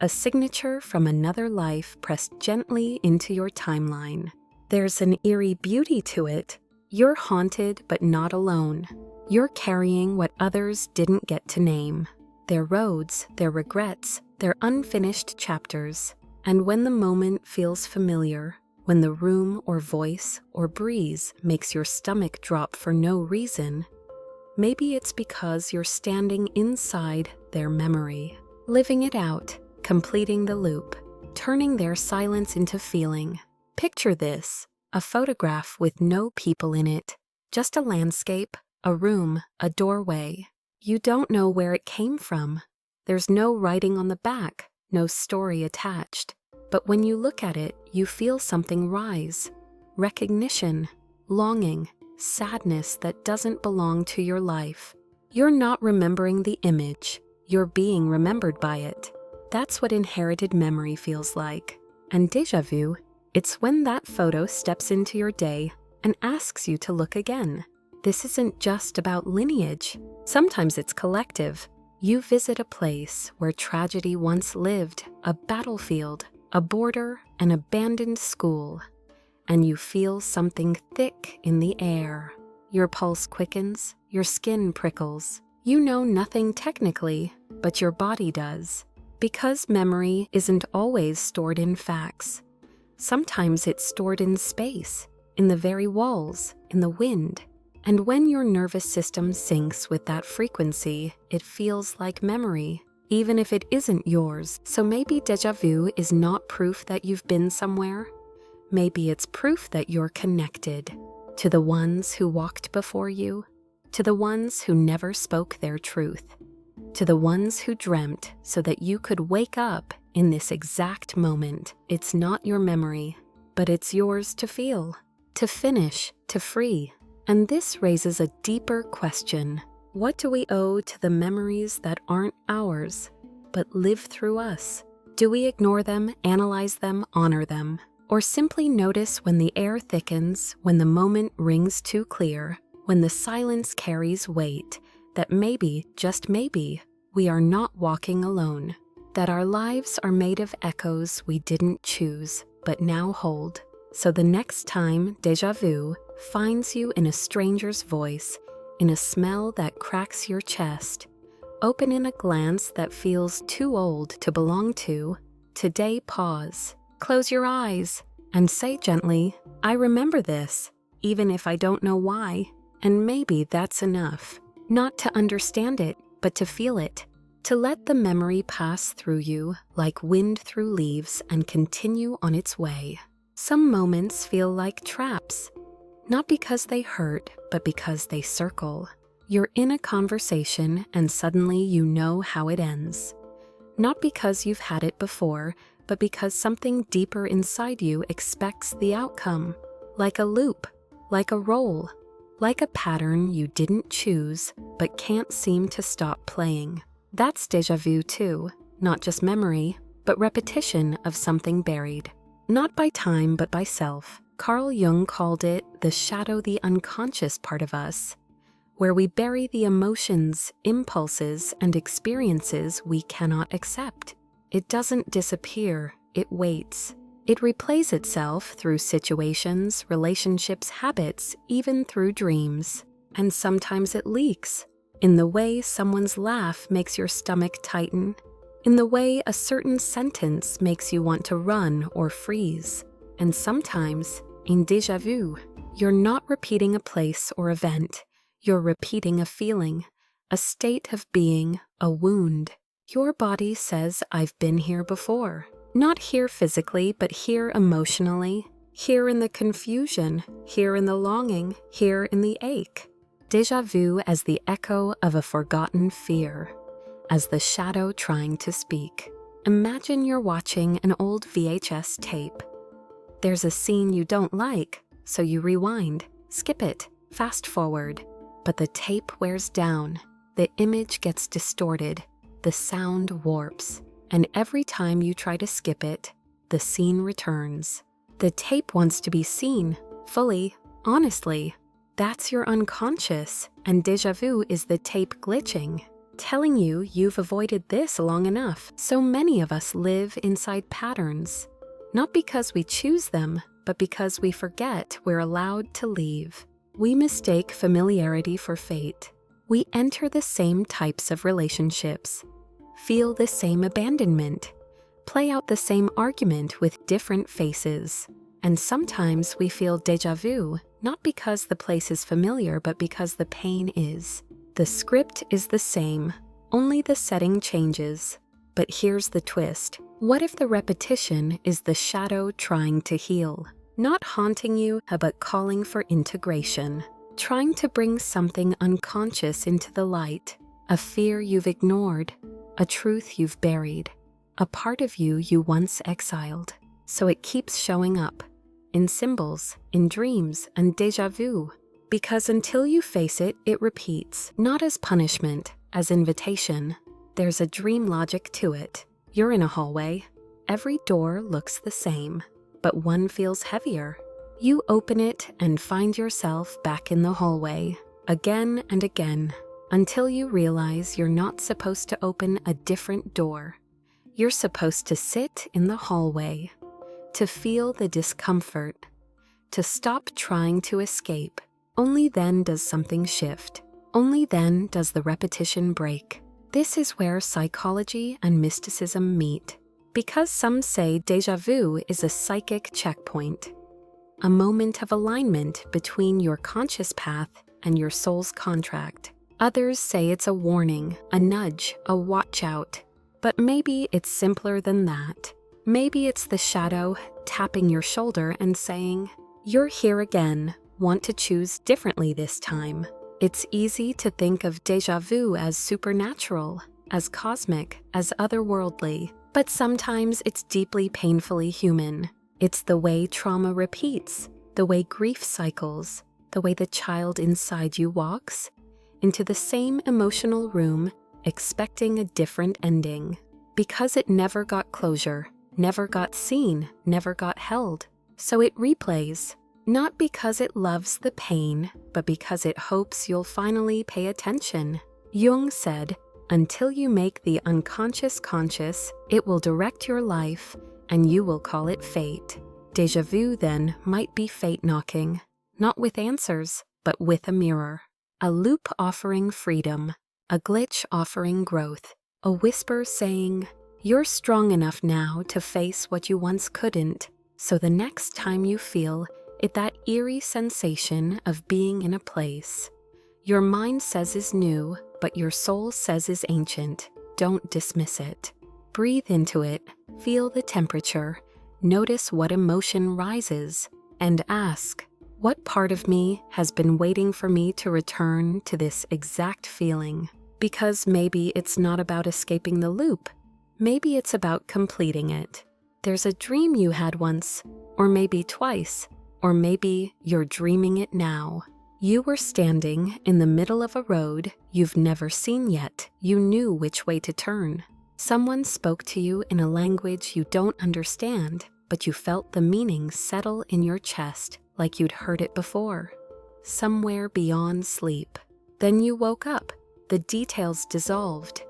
a signature from another life pressed gently into your timeline. There's an eerie beauty to it. You're haunted but not alone. You're carrying what others didn't get to name. Their roads, their regrets, their unfinished chapters. And when the moment feels familiar, when the room or voice or breeze makes your stomach drop for no reason, maybe it's because you're standing inside their memory, living it out, completing the loop, turning their silence into feeling. Picture this, a photograph with no people in it, just a landscape, a room, a doorway. You don't know where it came from. There's no writing on the back, no story attached. But when you look at it, you feel something rise. Recognition, longing, sadness that doesn't belong to your life. You're not remembering the image, you're being remembered by it. That's what inherited memory feels like. And déjà vu, it's when that photo steps into your day and asks you to look again. This isn't just about lineage. Sometimes it's collective. You visit a place where tragedy once lived, a battlefield, a border, an abandoned school, and you feel something thick in the air. Your pulse quickens, your skin prickles. You know nothing technically, but your body does. Because memory isn't always stored in facts. Sometimes it's stored in space, in the very walls, in the wind. And when your nervous system syncs with that frequency, it feels like memory, even if it isn't yours. So maybe déjà vu is not proof that you've been somewhere. Maybe it's proof that you're connected to the ones who walked before you, to the ones who never spoke their truth, to the ones who dreamt so that you could wake up in this exact moment. It's not your memory, but it's yours to feel, to finish, to free. And this raises a deeper question. What do we owe to the memories that aren't ours, but live through us? Do we ignore them, analyze them, honor them, or simply notice when the air thickens, when the moment rings too clear, when the silence carries weight, that maybe, just maybe, we are not walking alone, that our lives are made of echoes we didn't choose, but now hold. So the next time déjà vu finds you in a stranger's voice, in a smell that cracks your chest, open in a glance that feels too old to belong to, today pause, close your eyes, and say gently, I remember this, even if I don't know why. And maybe that's enough, not to understand it, but to feel it, to let the memory pass through you like wind through leaves and continue on its way. Some moments feel like traps, not because they hurt, but because they circle. You're in a conversation and suddenly you know how it ends. Not because you've had it before, but because something deeper inside you expects the outcome. Like a loop, like a roll, like a pattern you didn't choose, but can't seem to stop playing. That's déjà vu too, not just memory, but repetition of something buried. Not by time, but by self. Carl Jung called it the shadow, the unconscious part of us, where we bury the emotions, impulses, and experiences we cannot accept. It doesn't disappear, it waits. It replays itself through situations, relationships, habits, even through dreams. And sometimes it leaks, in the way someone's laugh makes your stomach tighten, in the way a certain sentence makes you want to run or freeze. And sometimes, in déjà vu, you're not repeating a place or event. You're repeating a feeling, a state of being, a wound. Your body says, I've been here before. Not here physically, but here emotionally. Here in the confusion, here in the longing, here in the ache. Déjà vu as the echo of a forgotten fear, as the shadow trying to speak. Imagine you're watching an old VHS tape. There's a scene you don't like, so you rewind, skip it, fast forward. But the tape wears down, the image gets distorted, the sound warps, and every time you try to skip it, the scene returns. The tape wants to be seen, fully, honestly. That's your unconscious, and déjà vu is the tape glitching. telling you you've avoided this long enough. So many of us live inside patterns, not because we choose them, but because we forget we're allowed to leave. We mistake familiarity for fate. We enter the same types of relationships, feel the same abandonment, play out the same argument with different faces. And sometimes we feel déjà vu, not because the place is familiar, but because the pain is. The script is the same, only the setting changes. But here's the twist. What if the repetition is the shadow trying to heal? Not haunting you, but calling for integration. Trying to bring something unconscious into the light. A fear you've ignored, a truth you've buried, a part of you once exiled. So it keeps showing up, in symbols, in dreams, and déjà vu. Because until you face it, it repeats, not as punishment, as invitation. There's a dream logic to it. You're in a hallway. Every door looks the same, but one feels heavier. You open it and find yourself back in the hallway, again and again, until you realize you're not supposed to open a different door. You're supposed to sit in the hallway, to feel the discomfort, to stop trying to escape. Only then does something shift. Only then does the repetition break. This is where psychology and mysticism meet. Because some say déjà vu is a psychic checkpoint, a moment of alignment between your conscious path and your soul's contract. Others say it's a warning, a nudge, a watch out. But maybe it's simpler than that. Maybe it's the shadow tapping your shoulder and saying, "You're here again. Want to choose differently this time." It's easy to think of déjà vu as supernatural, as cosmic, as otherworldly, but sometimes it's deeply painfully human. It's the way trauma repeats, the way grief cycles, the way the child inside you walks into the same emotional room, expecting a different ending. Because it never got closure, never got seen, never got held. So it replays. Not because it loves the pain, but because it hopes you'll finally pay attention. Jung said, "Until you make the unconscious conscious, it will direct your life, and you will call it fate." Déjà vu, then, might be fate knocking, not with answers, but with a mirror. A loop offering freedom, a glitch offering growth, a whisper saying, "You're strong enough now to face what you once couldn't." So the next time you feel that eerie sensation of being in a place your mind says is new, but your soul says is ancient, don't dismiss it. Breathe into it, feel the temperature, notice what emotion rises, and ask, what part of me has been waiting for me to return to this exact feeling? Because maybe it's not about escaping the loop. Maybe it's about completing it. There's a dream you had once, or maybe twice, or maybe you're dreaming it now. You were standing in the middle of a road you've never seen yet. You knew which way to turn. Someone spoke to you in a language you don't understand, but you felt the meaning settle in your chest like you'd heard it before. Somewhere beyond sleep. Then you woke up, the details dissolved,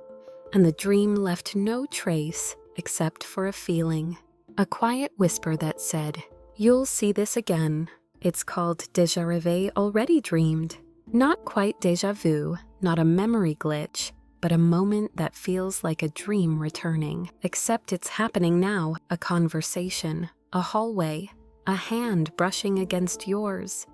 and the dream left no trace except for a feeling. A quiet whisper that said, "You'll see this again." It's called déjà rêvé, already dreamed. Not quite déjà vu, not a memory glitch, but a moment that feels like a dream returning. Except it's happening now, a conversation, a hallway, a hand brushing against yours.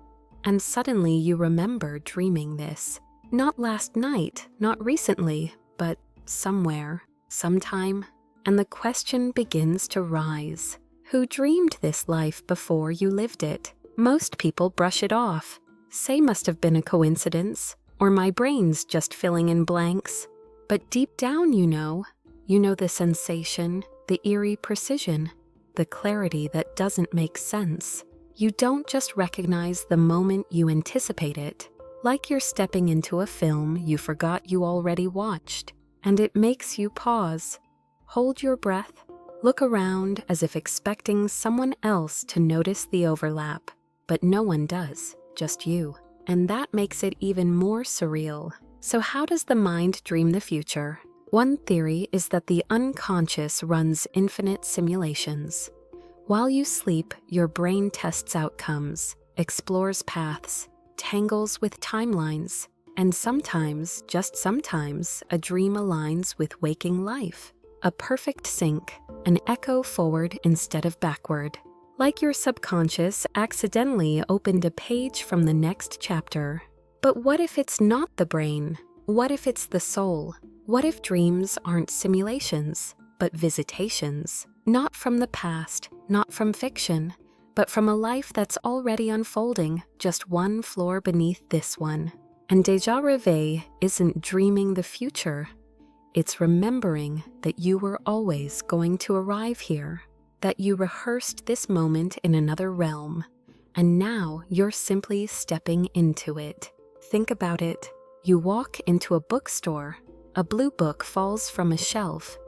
And suddenly you remember dreaming this. Not last night, not recently, but somewhere, sometime. And the question begins to rise. Who dreamed this life before you lived it? Most people brush it off, say must have been a coincidence, or my brain's just filling in blanks. But deep down you know the sensation, the eerie precision, the clarity that doesn't make sense. You don't just recognize the moment you anticipate it, like you're stepping into a film you forgot you already watched, and it makes you pause, hold your breath, look around as if expecting someone else to notice the overlap. But no one does, just you. And that makes it even more surreal. So how does the mind dream the future? One theory is that the unconscious runs infinite simulations. While you sleep, your brain tests outcomes, explores paths, tangles with timelines, and sometimes, just sometimes, a dream aligns with waking life. A perfect sync, an echo forward instead of backward. Like your subconscious accidentally opened a page from the next chapter. But what if it's not the brain? What if it's the soul? What if dreams aren't simulations, but visitations? Not from the past, not from fiction, but from a life that's already unfolding, just one floor beneath this one. And Déjà Réveil isn't dreaming the future. It's remembering that you were always going to arrive here, that you rehearsed this moment in another realm, and now you're simply stepping into it. Think about it. You walk into a bookstore, a blue book falls from a shelf.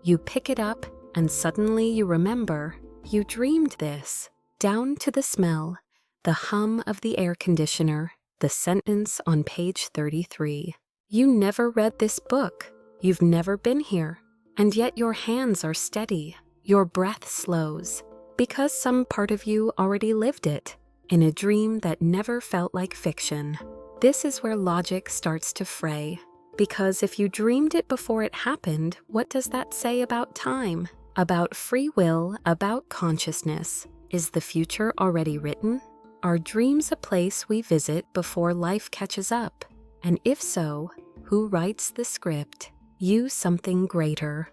You pick it up, and suddenly you remember, you dreamed this. Down to the smell, the hum of the air conditioner, the sentence on page 33. You never read this book. You've never been here. And yet your hands are steady. Your breath slows. Because some part of you already lived it, in a dream that never felt like fiction. This is where logic starts to fray. Because if you dreamed it before it happened, what does that say about time? About free will, about consciousness? Is the future already written? Are dreams a place we visit before life catches up? And if so, who writes the script? You something greater?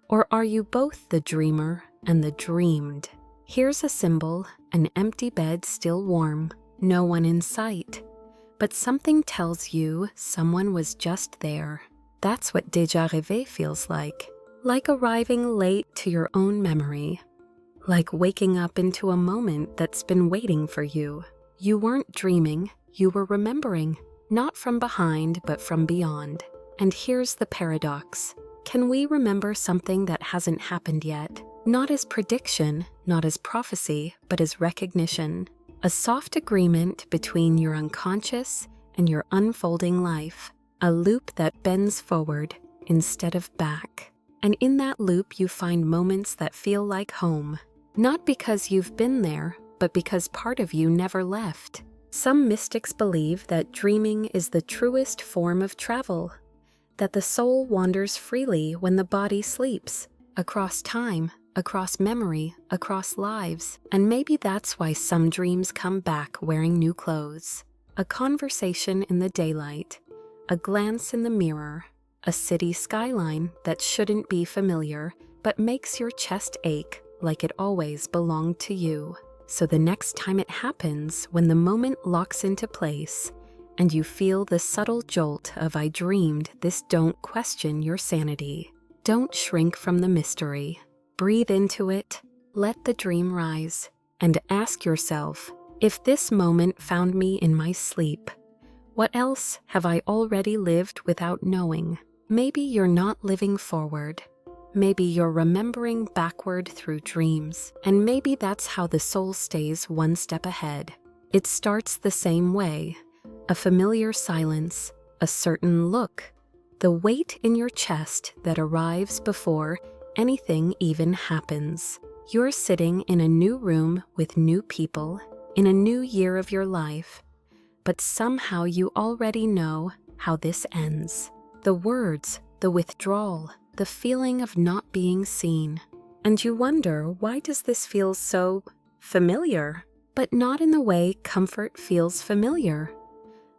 Or are you both the dreamer and the dreamed? Here's a symbol, an empty bed still warm, no one in sight. But something tells you someone was just there. That's what Déjà Réveil feels like. Like arriving late to your own memory. Like waking up into a moment that's been waiting for you. You weren't dreaming, you were remembering. Not from behind, but from beyond. And here's the paradox. Can we remember something that hasn't happened yet? Not as prediction, not as prophecy, but as recognition. A soft agreement between your unconscious and your unfolding life. A loop that bends forward instead of back. And in that loop you find moments that feel like home. Not because you've been there, but because part of you never left. Some mystics believe that dreaming is the truest form of travel. That the soul wanders freely when the body sleeps, across time, across memory, across lives. And maybe that's why some dreams come back wearing new clothes. A conversation in the daylight, a glance in the mirror, a city skyline that shouldn't be familiar, but makes your chest ache like it always belonged to you. So the next time it happens, when the moment locks into place, and you feel the subtle jolt of I dreamed this, don't question your sanity. Don't shrink from the mystery. Breathe into it, let the dream rise, and ask yourself, if this moment found me in my sleep, what else have I already lived without knowing? Maybe you're not living forward. Maybe you're remembering backward through dreams, and maybe that's how the soul stays one step ahead. It starts the same way, a familiar silence, a certain look, the weight in your chest that arrives before anything even happens. You're sitting in a new room with new people, in a new year of your life, but somehow you already know how this ends. The words, the withdrawal, the feeling of not being seen. And you wonder, why does this feel so familiar? But not in the way comfort feels familiar.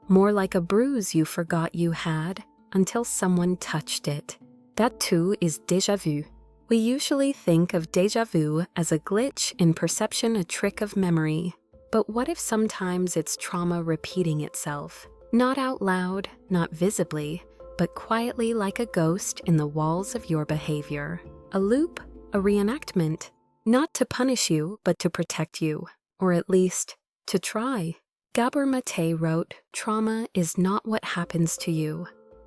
More like a bruise you forgot you had until someone touched it. That too is déjà vu. We usually think of déjà vu as a glitch in perception, a trick of memory. But what if sometimes it's trauma repeating itself? Not out loud, not visibly, but quietly like a ghost in the walls of your behavior. A loop, a reenactment, not to punish you, but to protect you, or at least, to try. Gabor Mate wrote, trauma is not what happens to you.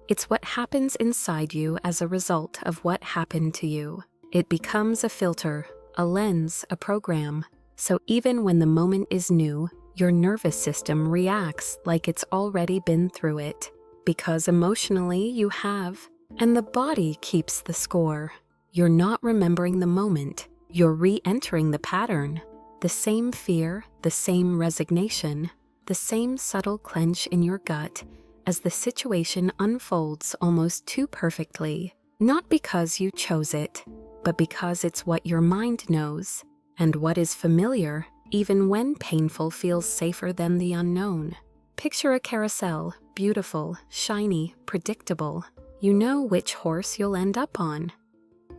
It's what happens inside you as a result of what happened to you. It becomes a filter, a lens, a program. So even when the moment is new, your nervous system reacts like it's already been through it. because emotionally you have, and the body keeps the score. You're not remembering the moment, you're re-entering the pattern. The same fear, the same resignation, the same subtle clench in your gut as the situation unfolds almost too perfectly, not because you chose it, but because it's what your mind knows, and what is familiar, even when painful, feels safer than the unknown. Picture a carousel, beautiful, shiny, predictable. You know which horse you'll end up on.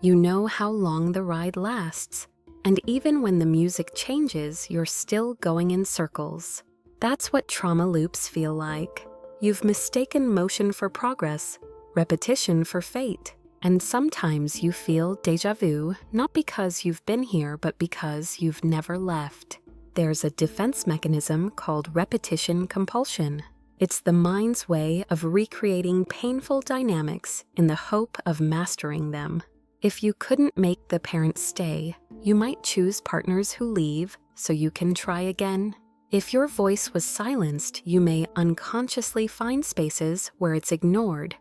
You know how long the ride lasts, and even when the music changes, you're still going in circles. That's what trauma loops feel like. You've mistaken motion for progress, repetition for fate, and sometimes you feel déjà vu, not because you've been here, but because you've never left. There's a defense mechanism called repetition compulsion. It's the mind's way of recreating painful dynamics in the hope of mastering them. If you couldn't make the parents stay, you might choose partners who leave so you can try again. If your voice was silenced, you may unconsciously find spaces where it's ignored,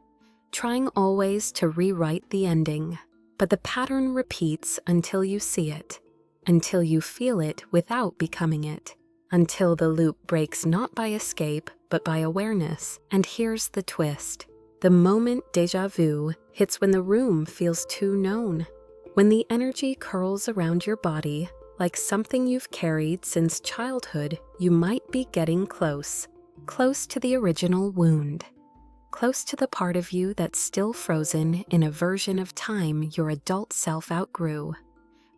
trying always to rewrite the ending. But the pattern repeats until you see it, until you feel it without becoming it, until the loop breaks not by escape, but by awareness. And here's the twist. The moment déjà vu hits when the room feels too known, when the energy curls around your body like something you've carried since childhood. You might be getting close to the original wound, close to the part of you that's still frozen in a version of time your adult self outgrew,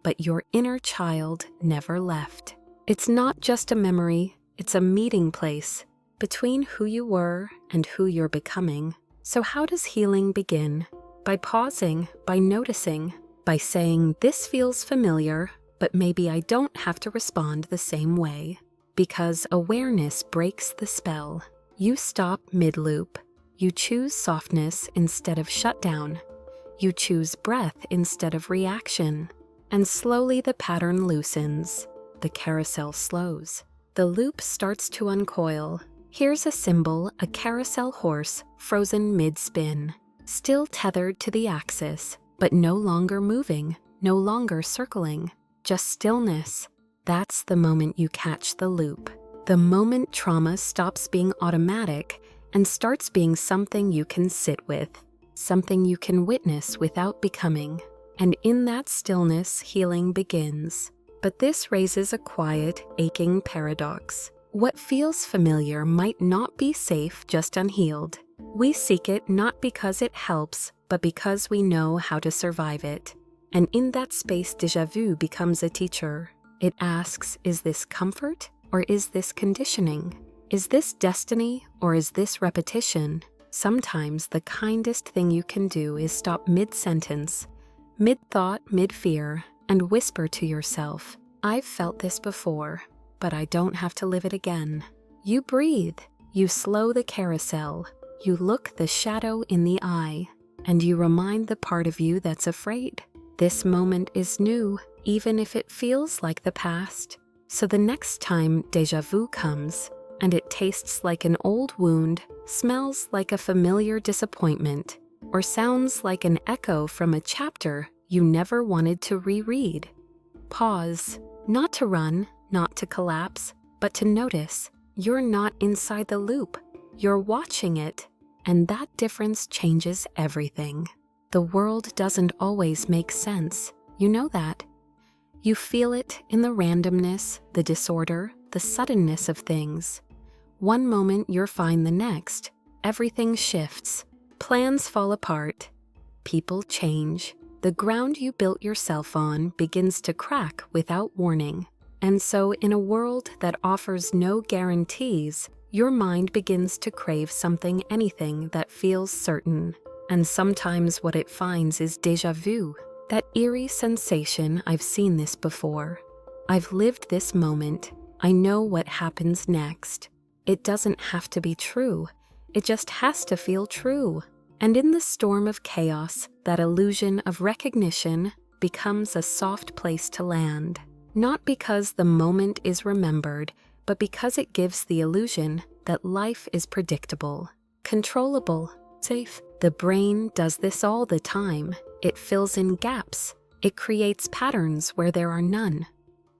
but your inner child never left. It's not just a memory, it's a meeting place between who you were and who you're becoming. So how does healing begin? By pausing, by noticing, by saying, this feels familiar, but maybe I don't have to respond the same way. Because awareness breaks the spell. You stop mid-loop. You choose softness instead of shutdown. You choose breath instead of reaction. And slowly the pattern loosens. The carousel slows. The loop starts to uncoil. Here's a symbol, a carousel horse frozen mid-spin, still tethered to the axis, but no longer moving, no longer circling, just stillness. That's the moment you catch the loop. The moment trauma stops being automatic and starts being something you can sit with, something you can witness without becoming. And in that stillness, healing begins. But this raises a quiet, aching paradox. What feels familiar might not be safe just unhealed. We seek it not because it helps, but because we know how to survive it. And in that space, déjà vu becomes a teacher. It asks, is this comfort or is this conditioning? Is this destiny or is this repetition? Sometimes the kindest thing you can do is stop mid-sentence, mid-thought, mid-fear, and whisper to yourself, I've felt this before, but I don't have to live it again. You breathe, you slow the carousel, you look the shadow in the eye, and you remind the part of you that's afraid. This moment is new, even if it feels like the past. So the next time déjà vu comes, and it tastes like an old wound, smells like a familiar disappointment, or sounds like an echo from a chapter you never wanted to reread, pause, not to run, not to collapse, but to notice. You're not inside the loop, you're watching it, and that difference changes everything. The world doesn't always make sense, you know that. You feel it in the randomness, the disorder, the suddenness of things. One moment you're fine, the next, everything shifts, plans fall apart, people change, the ground you built yourself on begins to crack without warning. And so in a world that offers no guarantees, your mind begins to crave something, anything that feels certain. And sometimes what it finds is déjà vu, that eerie sensation, I've seen this before. I've lived this moment. I know what happens next. It doesn't have to be true. It just has to feel true. And in the storm of chaos, that illusion of recognition becomes a soft place to land. Not because the moment is remembered, but because it gives the illusion that life is predictable, controllable, safe. The brain does this all the time. It fills in gaps. It creates patterns where there are none.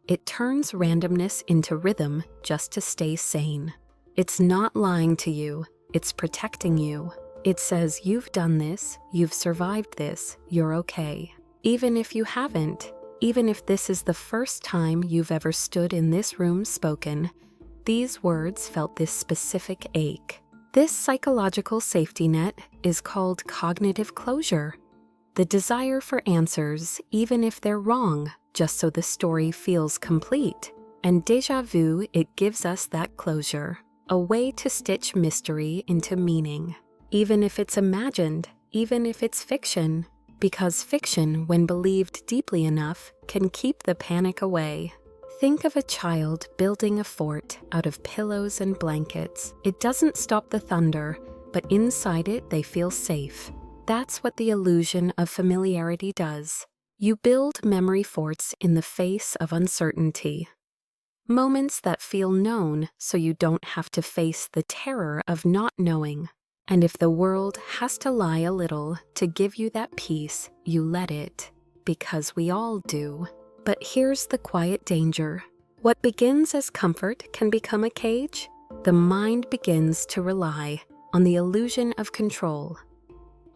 It turns randomness into rhythm just to stay sane. It's not lying to you. It's protecting you. It says you've done this, you've survived this, you're okay. Even if you haven't, even if this is the first time you've ever stood in this room spoken, these words felt this specific ache. This psychological safety net is called cognitive closure. The desire for answers, even if they're wrong, just so the story feels complete. And déjà vu, it gives us that closure, a way to stitch mystery into meaning. Even if it's imagined, even if it's fiction, because fiction, when believed deeply enough, can keep the panic away. Think of a child building a fort out of pillows and blankets. It doesn't stop the thunder, but inside it they feel safe. That's what the illusion of familiarity does. You build memory forts in the face of uncertainty. Moments that feel known so you don't have to face the terror of not knowing. And if the world has to lie a little to give you that peace, you let it, because we all do. But here's the quiet danger. What begins as comfort can become a cage. The mind begins to rely on the illusion of control,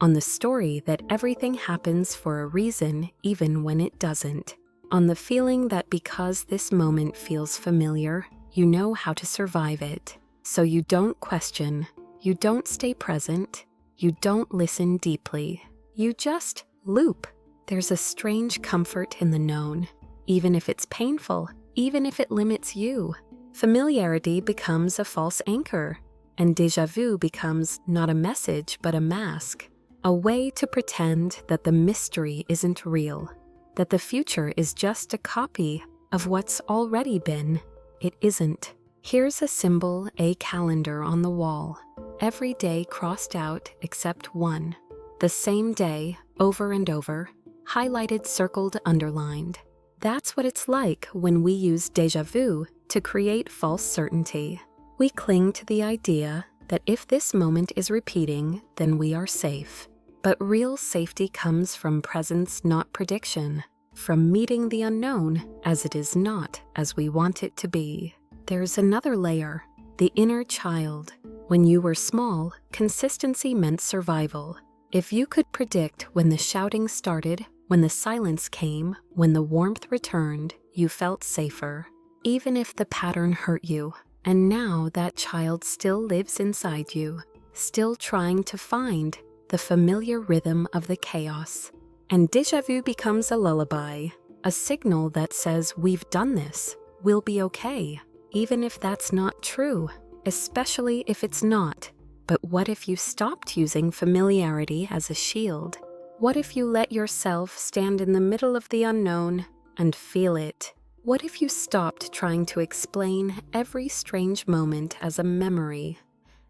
on the story that everything happens for a reason even when it doesn't, on the feeling that because this moment feels familiar, you know how to survive it. So you don't question, you don't stay present, you don't listen deeply. You just loop. There's a strange comfort in the known, even if it's painful, even if it limits you. Familiarity becomes a false anchor, and déjà vu becomes not a message but a mask, a way to pretend that the mystery isn't real, that the future is just a copy of what's already been. It isn't. Here's a symbol, a calendar on the wall, every day crossed out except one. The same day, over and over, highlighted, circled, underlined. That's what it's like when we use déjà vu to create false certainty. We cling to the idea that if this moment is repeating, then we are safe. But real safety comes from presence, not prediction, from meeting the unknown as it is not as we want it to be. There's another layer, the inner child. When you were small, consistency meant survival. If you could predict when the shouting started, when the silence came, when the warmth returned, you felt safer, even if the pattern hurt you. And now that child still lives inside you, still trying to find the familiar rhythm of the chaos. And déjà vu becomes a lullaby, a signal that says we've done this, we'll be okay, even if that's not true, especially if it's not. But what if you stopped using familiarity as a shield? What if you let yourself stand in the middle of the unknown and feel it? What if you stopped trying to explain every strange moment as a memory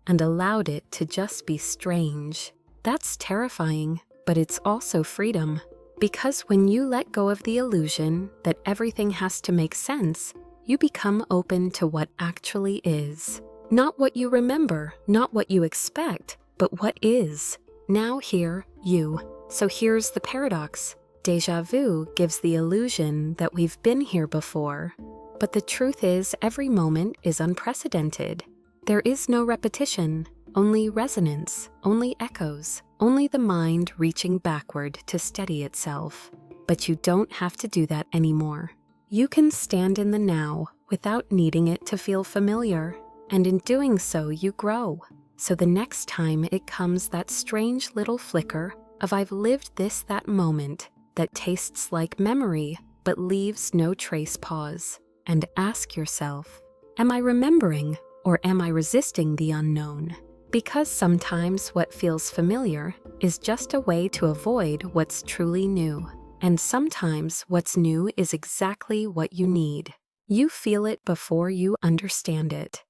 and allowed it to just be strange? That's terrifying, but it's also freedom. Because when you let go of the illusion that everything has to make sense, you become open to what actually is. Not what you remember, not what you expect, but what is. Now here, you. So here's the paradox. Déjà vu gives the illusion that we've been here before. But the truth is, every moment is unprecedented. There is no repetition, only resonance, only echoes, only the mind reaching backward to steady itself. But you don't have to do that anymore. You can stand in the now without needing it to feel familiar. And in doing so, you grow. So the next time it comes that strange little flicker of I've lived this, that moment, that tastes like memory but leaves no trace pause. And ask yourself, am I remembering or am I resisting the unknown? Because sometimes what feels familiar is just a way to avoid what's truly new. And sometimes what's new is exactly what you need. You feel it before you understand it.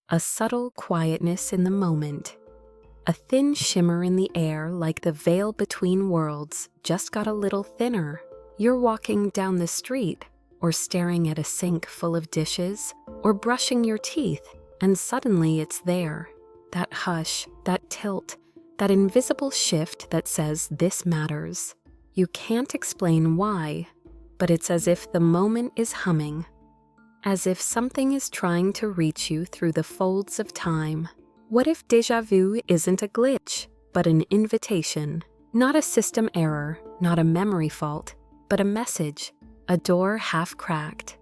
A subtle quietness in the moment. A thin shimmer in the air like the veil between worlds just got a little thinner. You're walking down the street or staring at a sink full of dishes or brushing your teeth and suddenly it's there. that hush, that tilt, that invisible shift that says this matters. You can't explain why, but it's as if the moment is humming, as if something is trying to reach you through the folds of time. What if déjà vu isn't a glitch, but an invitation? Not a system error, not a memory fault, but a message, a door half cracked,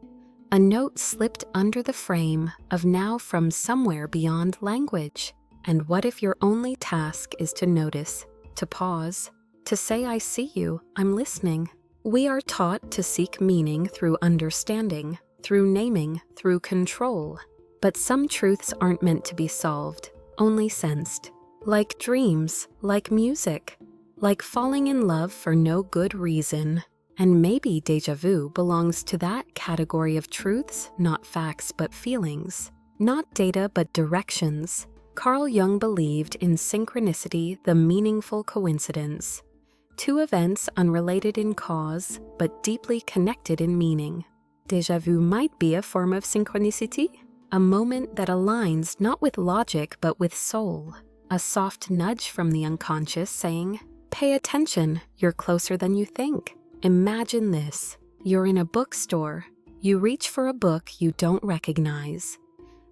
a note slipped under the frame of now from somewhere beyond language. And what if your only task is to notice, to pause, to say, I see you, I'm listening? We are taught to seek meaning through understanding, through naming, through control. But some truths aren't meant to be solved, only sensed. Like dreams, like music, like falling in love for no good reason. And maybe déjà vu belongs to that category of truths, not facts but feelings, not data but directions. Carl Jung believed in synchronicity, the meaningful coincidence. Two events unrelated in cause, but deeply connected in meaning. Déjà vu might be a form of synchronicity, a moment that aligns not with logic but with soul. A soft nudge from the unconscious saying, pay attention, you're closer than you think. Imagine this. You're in a bookstore. You reach for a book you don't recognize.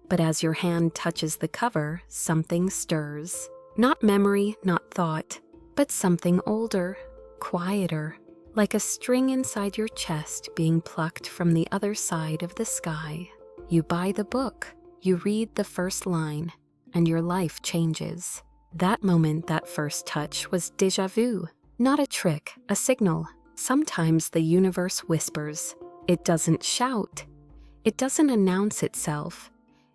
But as your hand touches the cover, something stirs. Not memory, not thought, but something older, quieter, like a string inside your chest being plucked from the other side of the sky. You buy the book, you read the first line, and your life changes. That moment, that first touch was déjà vu, not a trick, a signal. Sometimes the universe whispers. It doesn't shout. It doesn't announce itself.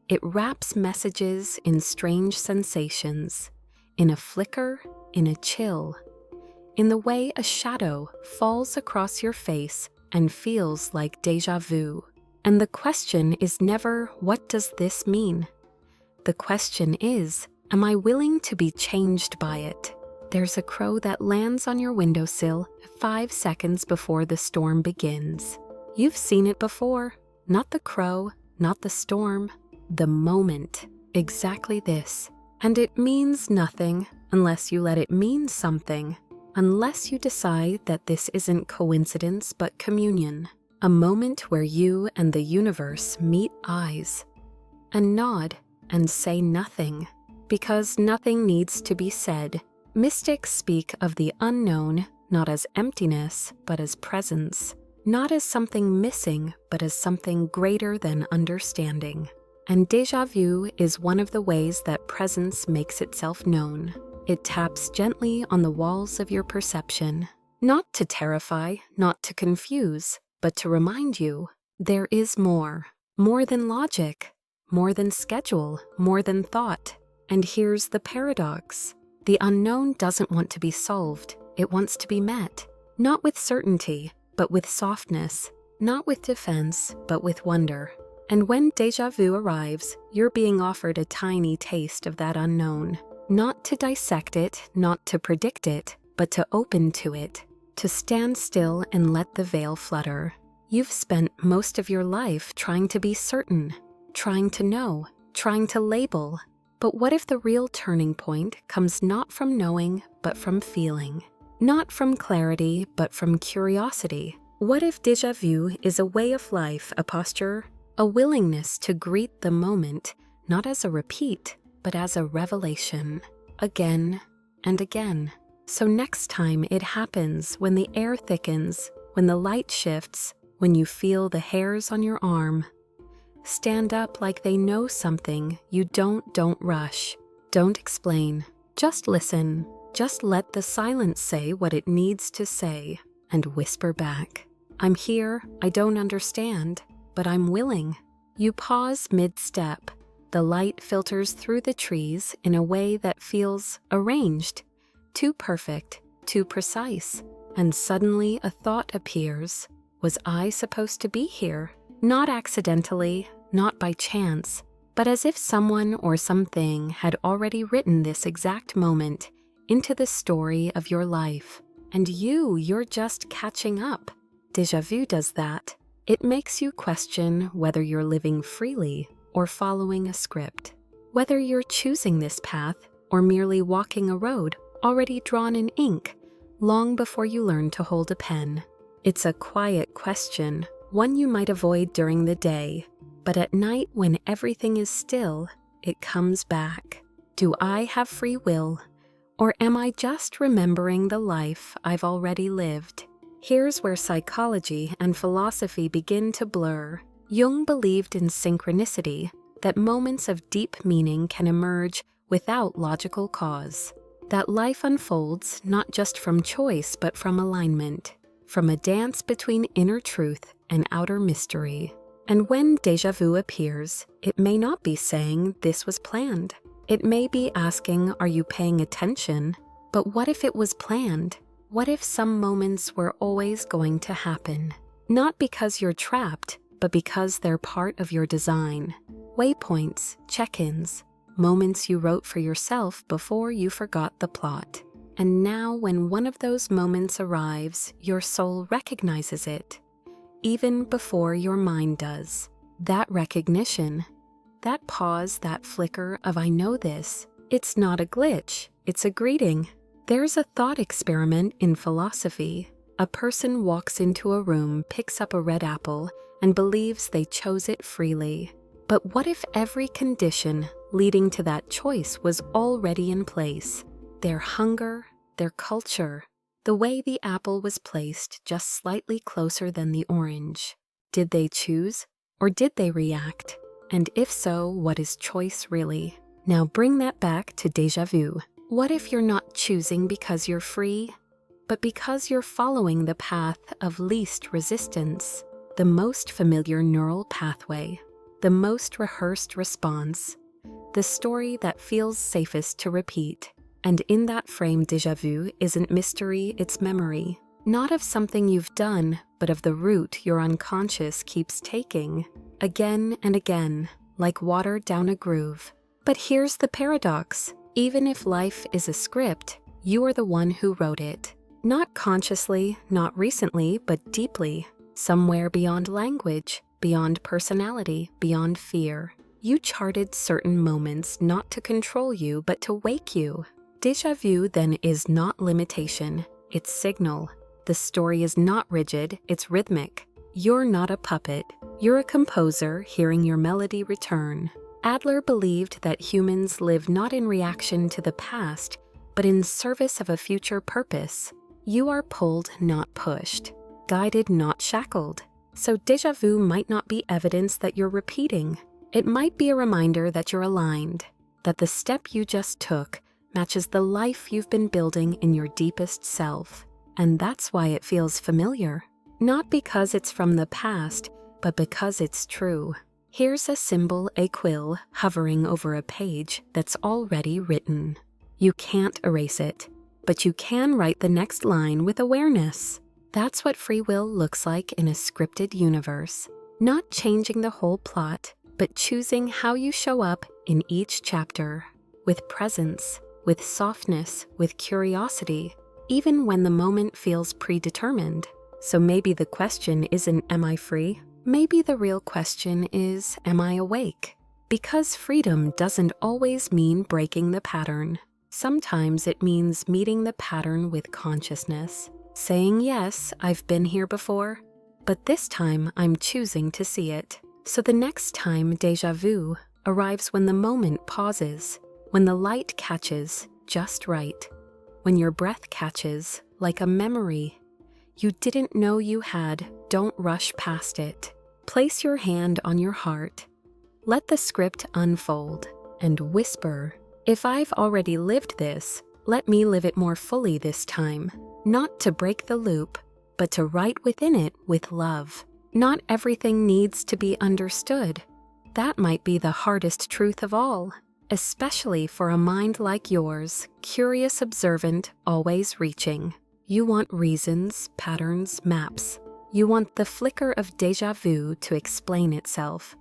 It wraps messages in strange sensations, in a flicker, in a chill, in the way a shadow falls across your face and feels like déjà vu. And the question is never, what does this mean? The question is, am I willing to be changed by it? There's a crow that lands on your windowsill 5 seconds before the storm begins. You've seen it before. Not the crow, not the storm, the moment. Exactly this. And it means nothing unless you let it mean something. Unless you decide that this isn't coincidence but communion. A moment where you and the universe meet eyes. And nod and say nothing. Because nothing needs to be said. Mystics speak of the unknown not as emptiness, but as presence. Not as something missing, but as something greater than understanding. And déjà vu is one of the ways that presence makes itself known. It taps gently on the walls of your perception. Not to terrify, not to confuse, but to remind you, there is more. More than logic, more than schedule, more than thought. And here's the paradox. The unknown doesn't want to be solved. It wants to be met. Not with certainty, but with softness. Not with defense, but with wonder. And when déjà vu arrives, you're being offered a tiny taste of that unknown. Not to dissect it, not to predict it, but to open to it. To stand still and let the veil flutter. You've spent most of your life trying to be certain, trying to know, trying to label. But what if the real turning point comes not from knowing, but from feeling? Not from clarity, but from curiosity? What if déjà vu is a way of life, a posture, a willingness to greet the moment, not as a repeat, but as a revelation, again and again? So next time it happens, when the air thickens, when the light shifts, when you feel the hairs on your arm, stand up like they know something you don't rush. Don't explain. Just listen. Just let the silence say what it needs to say and whisper back. I'm here, I don't understand, but I'm willing. You pause mid-step. The light filters through the trees in a way that feels arranged, too perfect, too precise. And suddenly a thought appears. Was I supposed to be here? Not accidentally, not by chance, but as if someone or something had already written this exact moment into the story of your life. And you're just catching up. Déjà vu does that. It makes you question whether you're living freely or following a script. Whether you're choosing this path or merely walking a road already drawn in ink long before you learn to hold a pen. It's a quiet question, one you might avoid during the day, but at night when everything is still, it comes back. Do I have free will, or am I just remembering the life I've already lived? Here's where psychology and philosophy begin to blur. Jung believed in synchronicity, that moments of deep meaning can emerge without logical cause. That life unfolds not just from choice but from alignment, from a dance between inner truth and outer mystery. And when déjà vu appears, it may not be saying this was planned. It may be asking, are you paying attention? But what if it was planned? What if some moments were always going to happen? Not because you're trapped, but because they're part of your design. Waypoints, check-ins, moments you wrote for yourself before you forgot the plot. And now when one of those moments arrives, your soul recognizes it, even before your mind does. That recognition, that pause, that flicker of I know this, it's not a glitch, it's a greeting. There's a thought experiment in philosophy. A person walks into a room, picks up a red apple, and believes they chose it freely. But what if every condition leading to that choice was already in place? Their hunger, their culture, the way the apple was placed just slightly closer than the orange. Did they choose, or did they react? And if so, what is choice really? Now bring that back to déjà vu. What if you're not choosing because you're free, but because you're following the path of least resistance, the most familiar neural pathway, the most rehearsed response, the story that feels safest to repeat? And in that frame, déjà vu isn't mystery, it's memory. Not of something you've done, but of the route your unconscious keeps taking, again and again, like water down a groove. But here's the paradox. Even if life is a script, you are the one who wrote it. Not consciously, not recently, but deeply, somewhere beyond language, beyond personality, beyond fear. You charted certain moments not to control you, but to wake you. Déjà vu then is not limitation, it's signal. The story is not rigid, it's rhythmic. You're not a puppet, you're a composer hearing your melody return. Adler believed that humans live not in reaction to the past, but in service of a future purpose. You are pulled, not pushed, guided, not shackled. So déjà vu might not be evidence that you're repeating. It might be a reminder that you're aligned, that the step you just took matches the life you've been building in your deepest self. And that's why it feels familiar. Not because it's from the past, but because it's true. Here's a symbol, a quill, hovering over a page that's already written. You can't erase it, but you can write the next line with awareness. That's what free will looks like in a scripted universe. Not changing the whole plot, but choosing how you show up in each chapter. With presence, with softness, with curiosity, even when the moment feels predetermined. So maybe the question isn't, am I free? Maybe the real question is, am I awake? Because freedom doesn't always mean breaking the pattern. Sometimes it means meeting the pattern with consciousness. Saying, yes, I've been here before, but this time I'm choosing to see it. So the next time déjà vu arrives when the moment pauses, when the light catches just right, when your breath catches like a memory you didn't know you had. Don't rush past it. Place your hand on your heart. Let the script unfold and whisper, if I've already lived this, let me live it more fully this time. Not to break the loop, but to write within it with love. Not everything needs to be understood. That might be the hardest truth of all, especially for a mind like yours, curious, observant, always reaching. You want reasons, patterns, maps. You want the flicker of déjà vu to explain itself,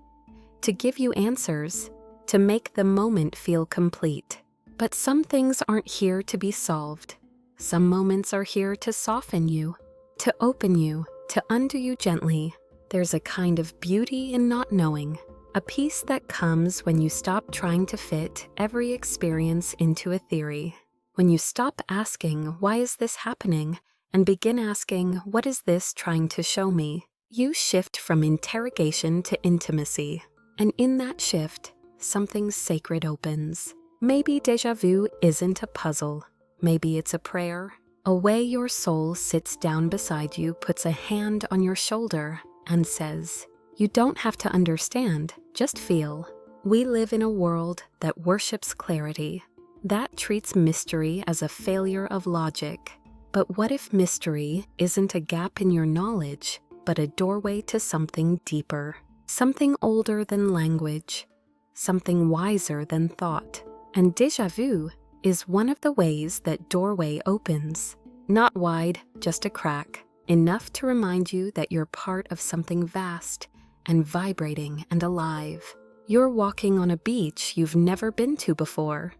to give you answers, to make the moment feel complete. But some things aren't here to be solved. Some moments are here to soften you, to open you, to undo you gently. There's a kind of beauty in not knowing, A peace that comes when you stop trying to fit every experience into a theory. When you stop asking, why is this happening? And begin asking, what is this trying to show me? You shift from interrogation to intimacy. And in that shift, something sacred opens. Maybe déjà vu isn't a puzzle. Maybe it's a prayer. A way your soul sits down beside you, puts a hand on your shoulder, and says, you don't have to understand, just feel. We live in a world that worships clarity, that treats mystery as a failure of logic. But what if mystery isn't a gap in your knowledge, but a doorway to something deeper, something older than language, something wiser than thought? And déjà vu is one of the ways that doorway opens. Not wide, just a crack, enough to remind you that you're part of something vast and vibrating and alive. You're walking on a beach you've never been to before,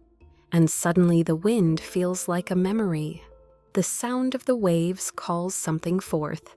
and suddenly the wind feels like a memory. The sound of the waves calls something forth.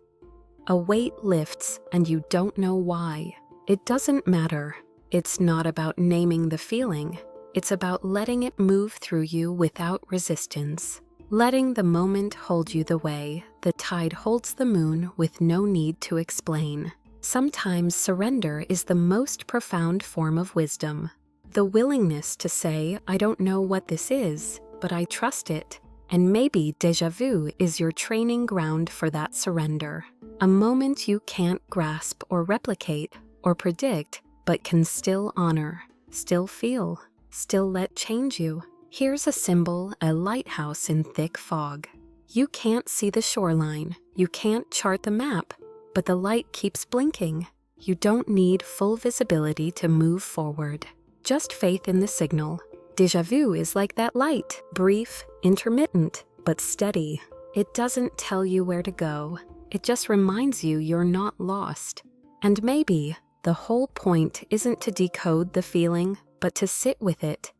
A weight lifts and you don't know why. It doesn't matter. It's not about naming the feeling. It's about letting it move through you without resistance. Letting the moment hold you the way the tide holds the moon with no need to explain. Sometimes surrender is the most profound form of wisdom. The willingness to say, I don't know what this is, but I trust it. And maybe déjà vu is your training ground for that surrender. A moment you can't grasp or replicate or predict, but can still honor, still feel, still let change you. Here's a symbol, a lighthouse in thick fog. You can't see the shoreline, you can't chart the map, but the light keeps blinking. You don't need full visibility to move forward. Just faith in the signal. Déjà vu is like that light, brief, intermittent, but steady. It doesn't tell you where to go. It just reminds you you're not lost. And maybe the whole point isn't to decode the feeling, but to sit with it.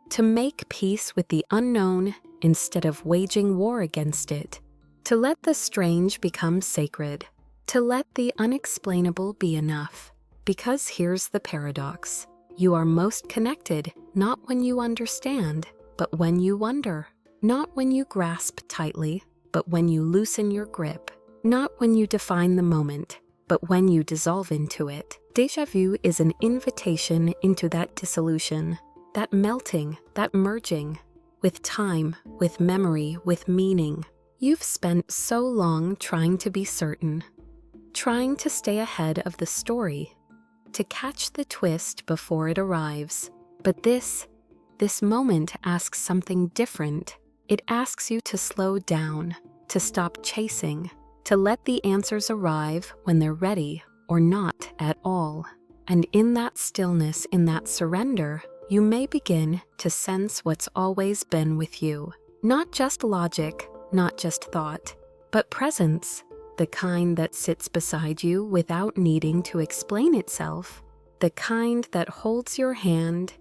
To make peace with the unknown instead of waging war against it. To let the strange become sacred. To let the unexplainable be enough. Because here's the paradox. You are most connected, not when you understand, but when you wonder. Not when you grasp tightly, but when you loosen your grip. Not when you define the moment, but when you dissolve into it. Déjà vu is an invitation into that dissolution, that melting, that merging, with time, with memory, with meaning. You've spent so long trying to be certain, trying to stay ahead of the story, to catch the twist before it arrives. But this moment asks something different. It asks you to slow down, to stop chasing, to let the answers arrive when they're ready or not at all. And in that stillness, in that surrender, you may begin to sense what's always been with you. Not just logic, not just thought, but presence. The kind that sits beside you without needing to explain itself. The kind that holds your hand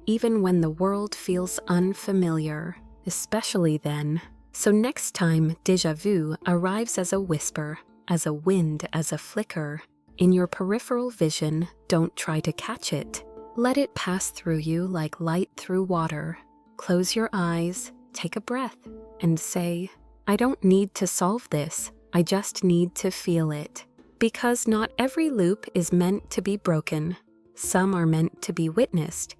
even when the world feels unfamiliar, especially then. So next time déjà vu arrives as a whisper, as a wind, as a flicker, in your peripheral vision, don't try to catch it. Let it pass through you like light through water. Close your eyes, take a breath, and say, I don't need to solve this. I just need to feel it. Because not every loop is meant to be broken. Some are meant to be witnessed.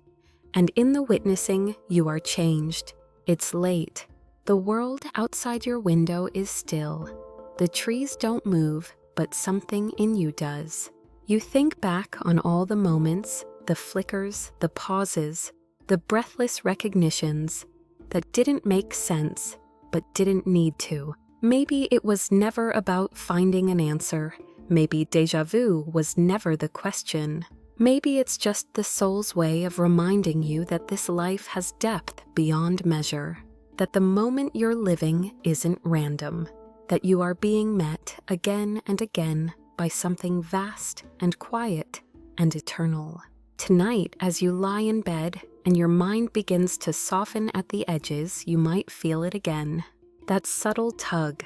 And in the witnessing, you are changed. It's late. The world outside your window is still. The trees don't move, but something in you does. You think back on all the moments, the flickers, the pauses, the breathless recognitions that didn't make sense, but didn't need to. Maybe it was never about finding an answer. Maybe déjà vu was never the question. Maybe it's just the soul's way of reminding you that this life has depth beyond measure, that the moment you're living isn't random, that you are being met again and again by something vast and quiet and eternal. Tonight, as you lie in bed and your mind begins to soften at the edges, you might feel it again. That subtle tug,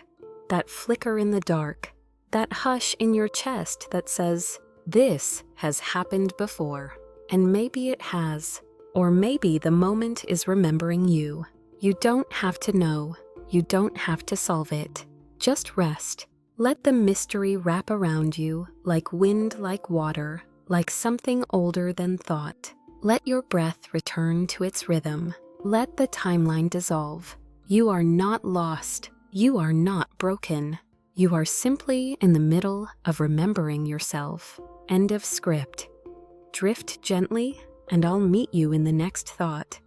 that flicker in the dark, that hush in your chest that says, This has happened before, and maybe it has. Or maybe the moment is remembering you. You don't have to know. You don't have to solve it. Just rest. Let the mystery wrap around you like wind, like water, like something older than thought. Let your breath return to its rhythm. Let the timeline dissolve. You are not lost. You are not broken. You are simply in the middle of remembering yourself. End of script. Drift gently, and I'll meet you in the next thought.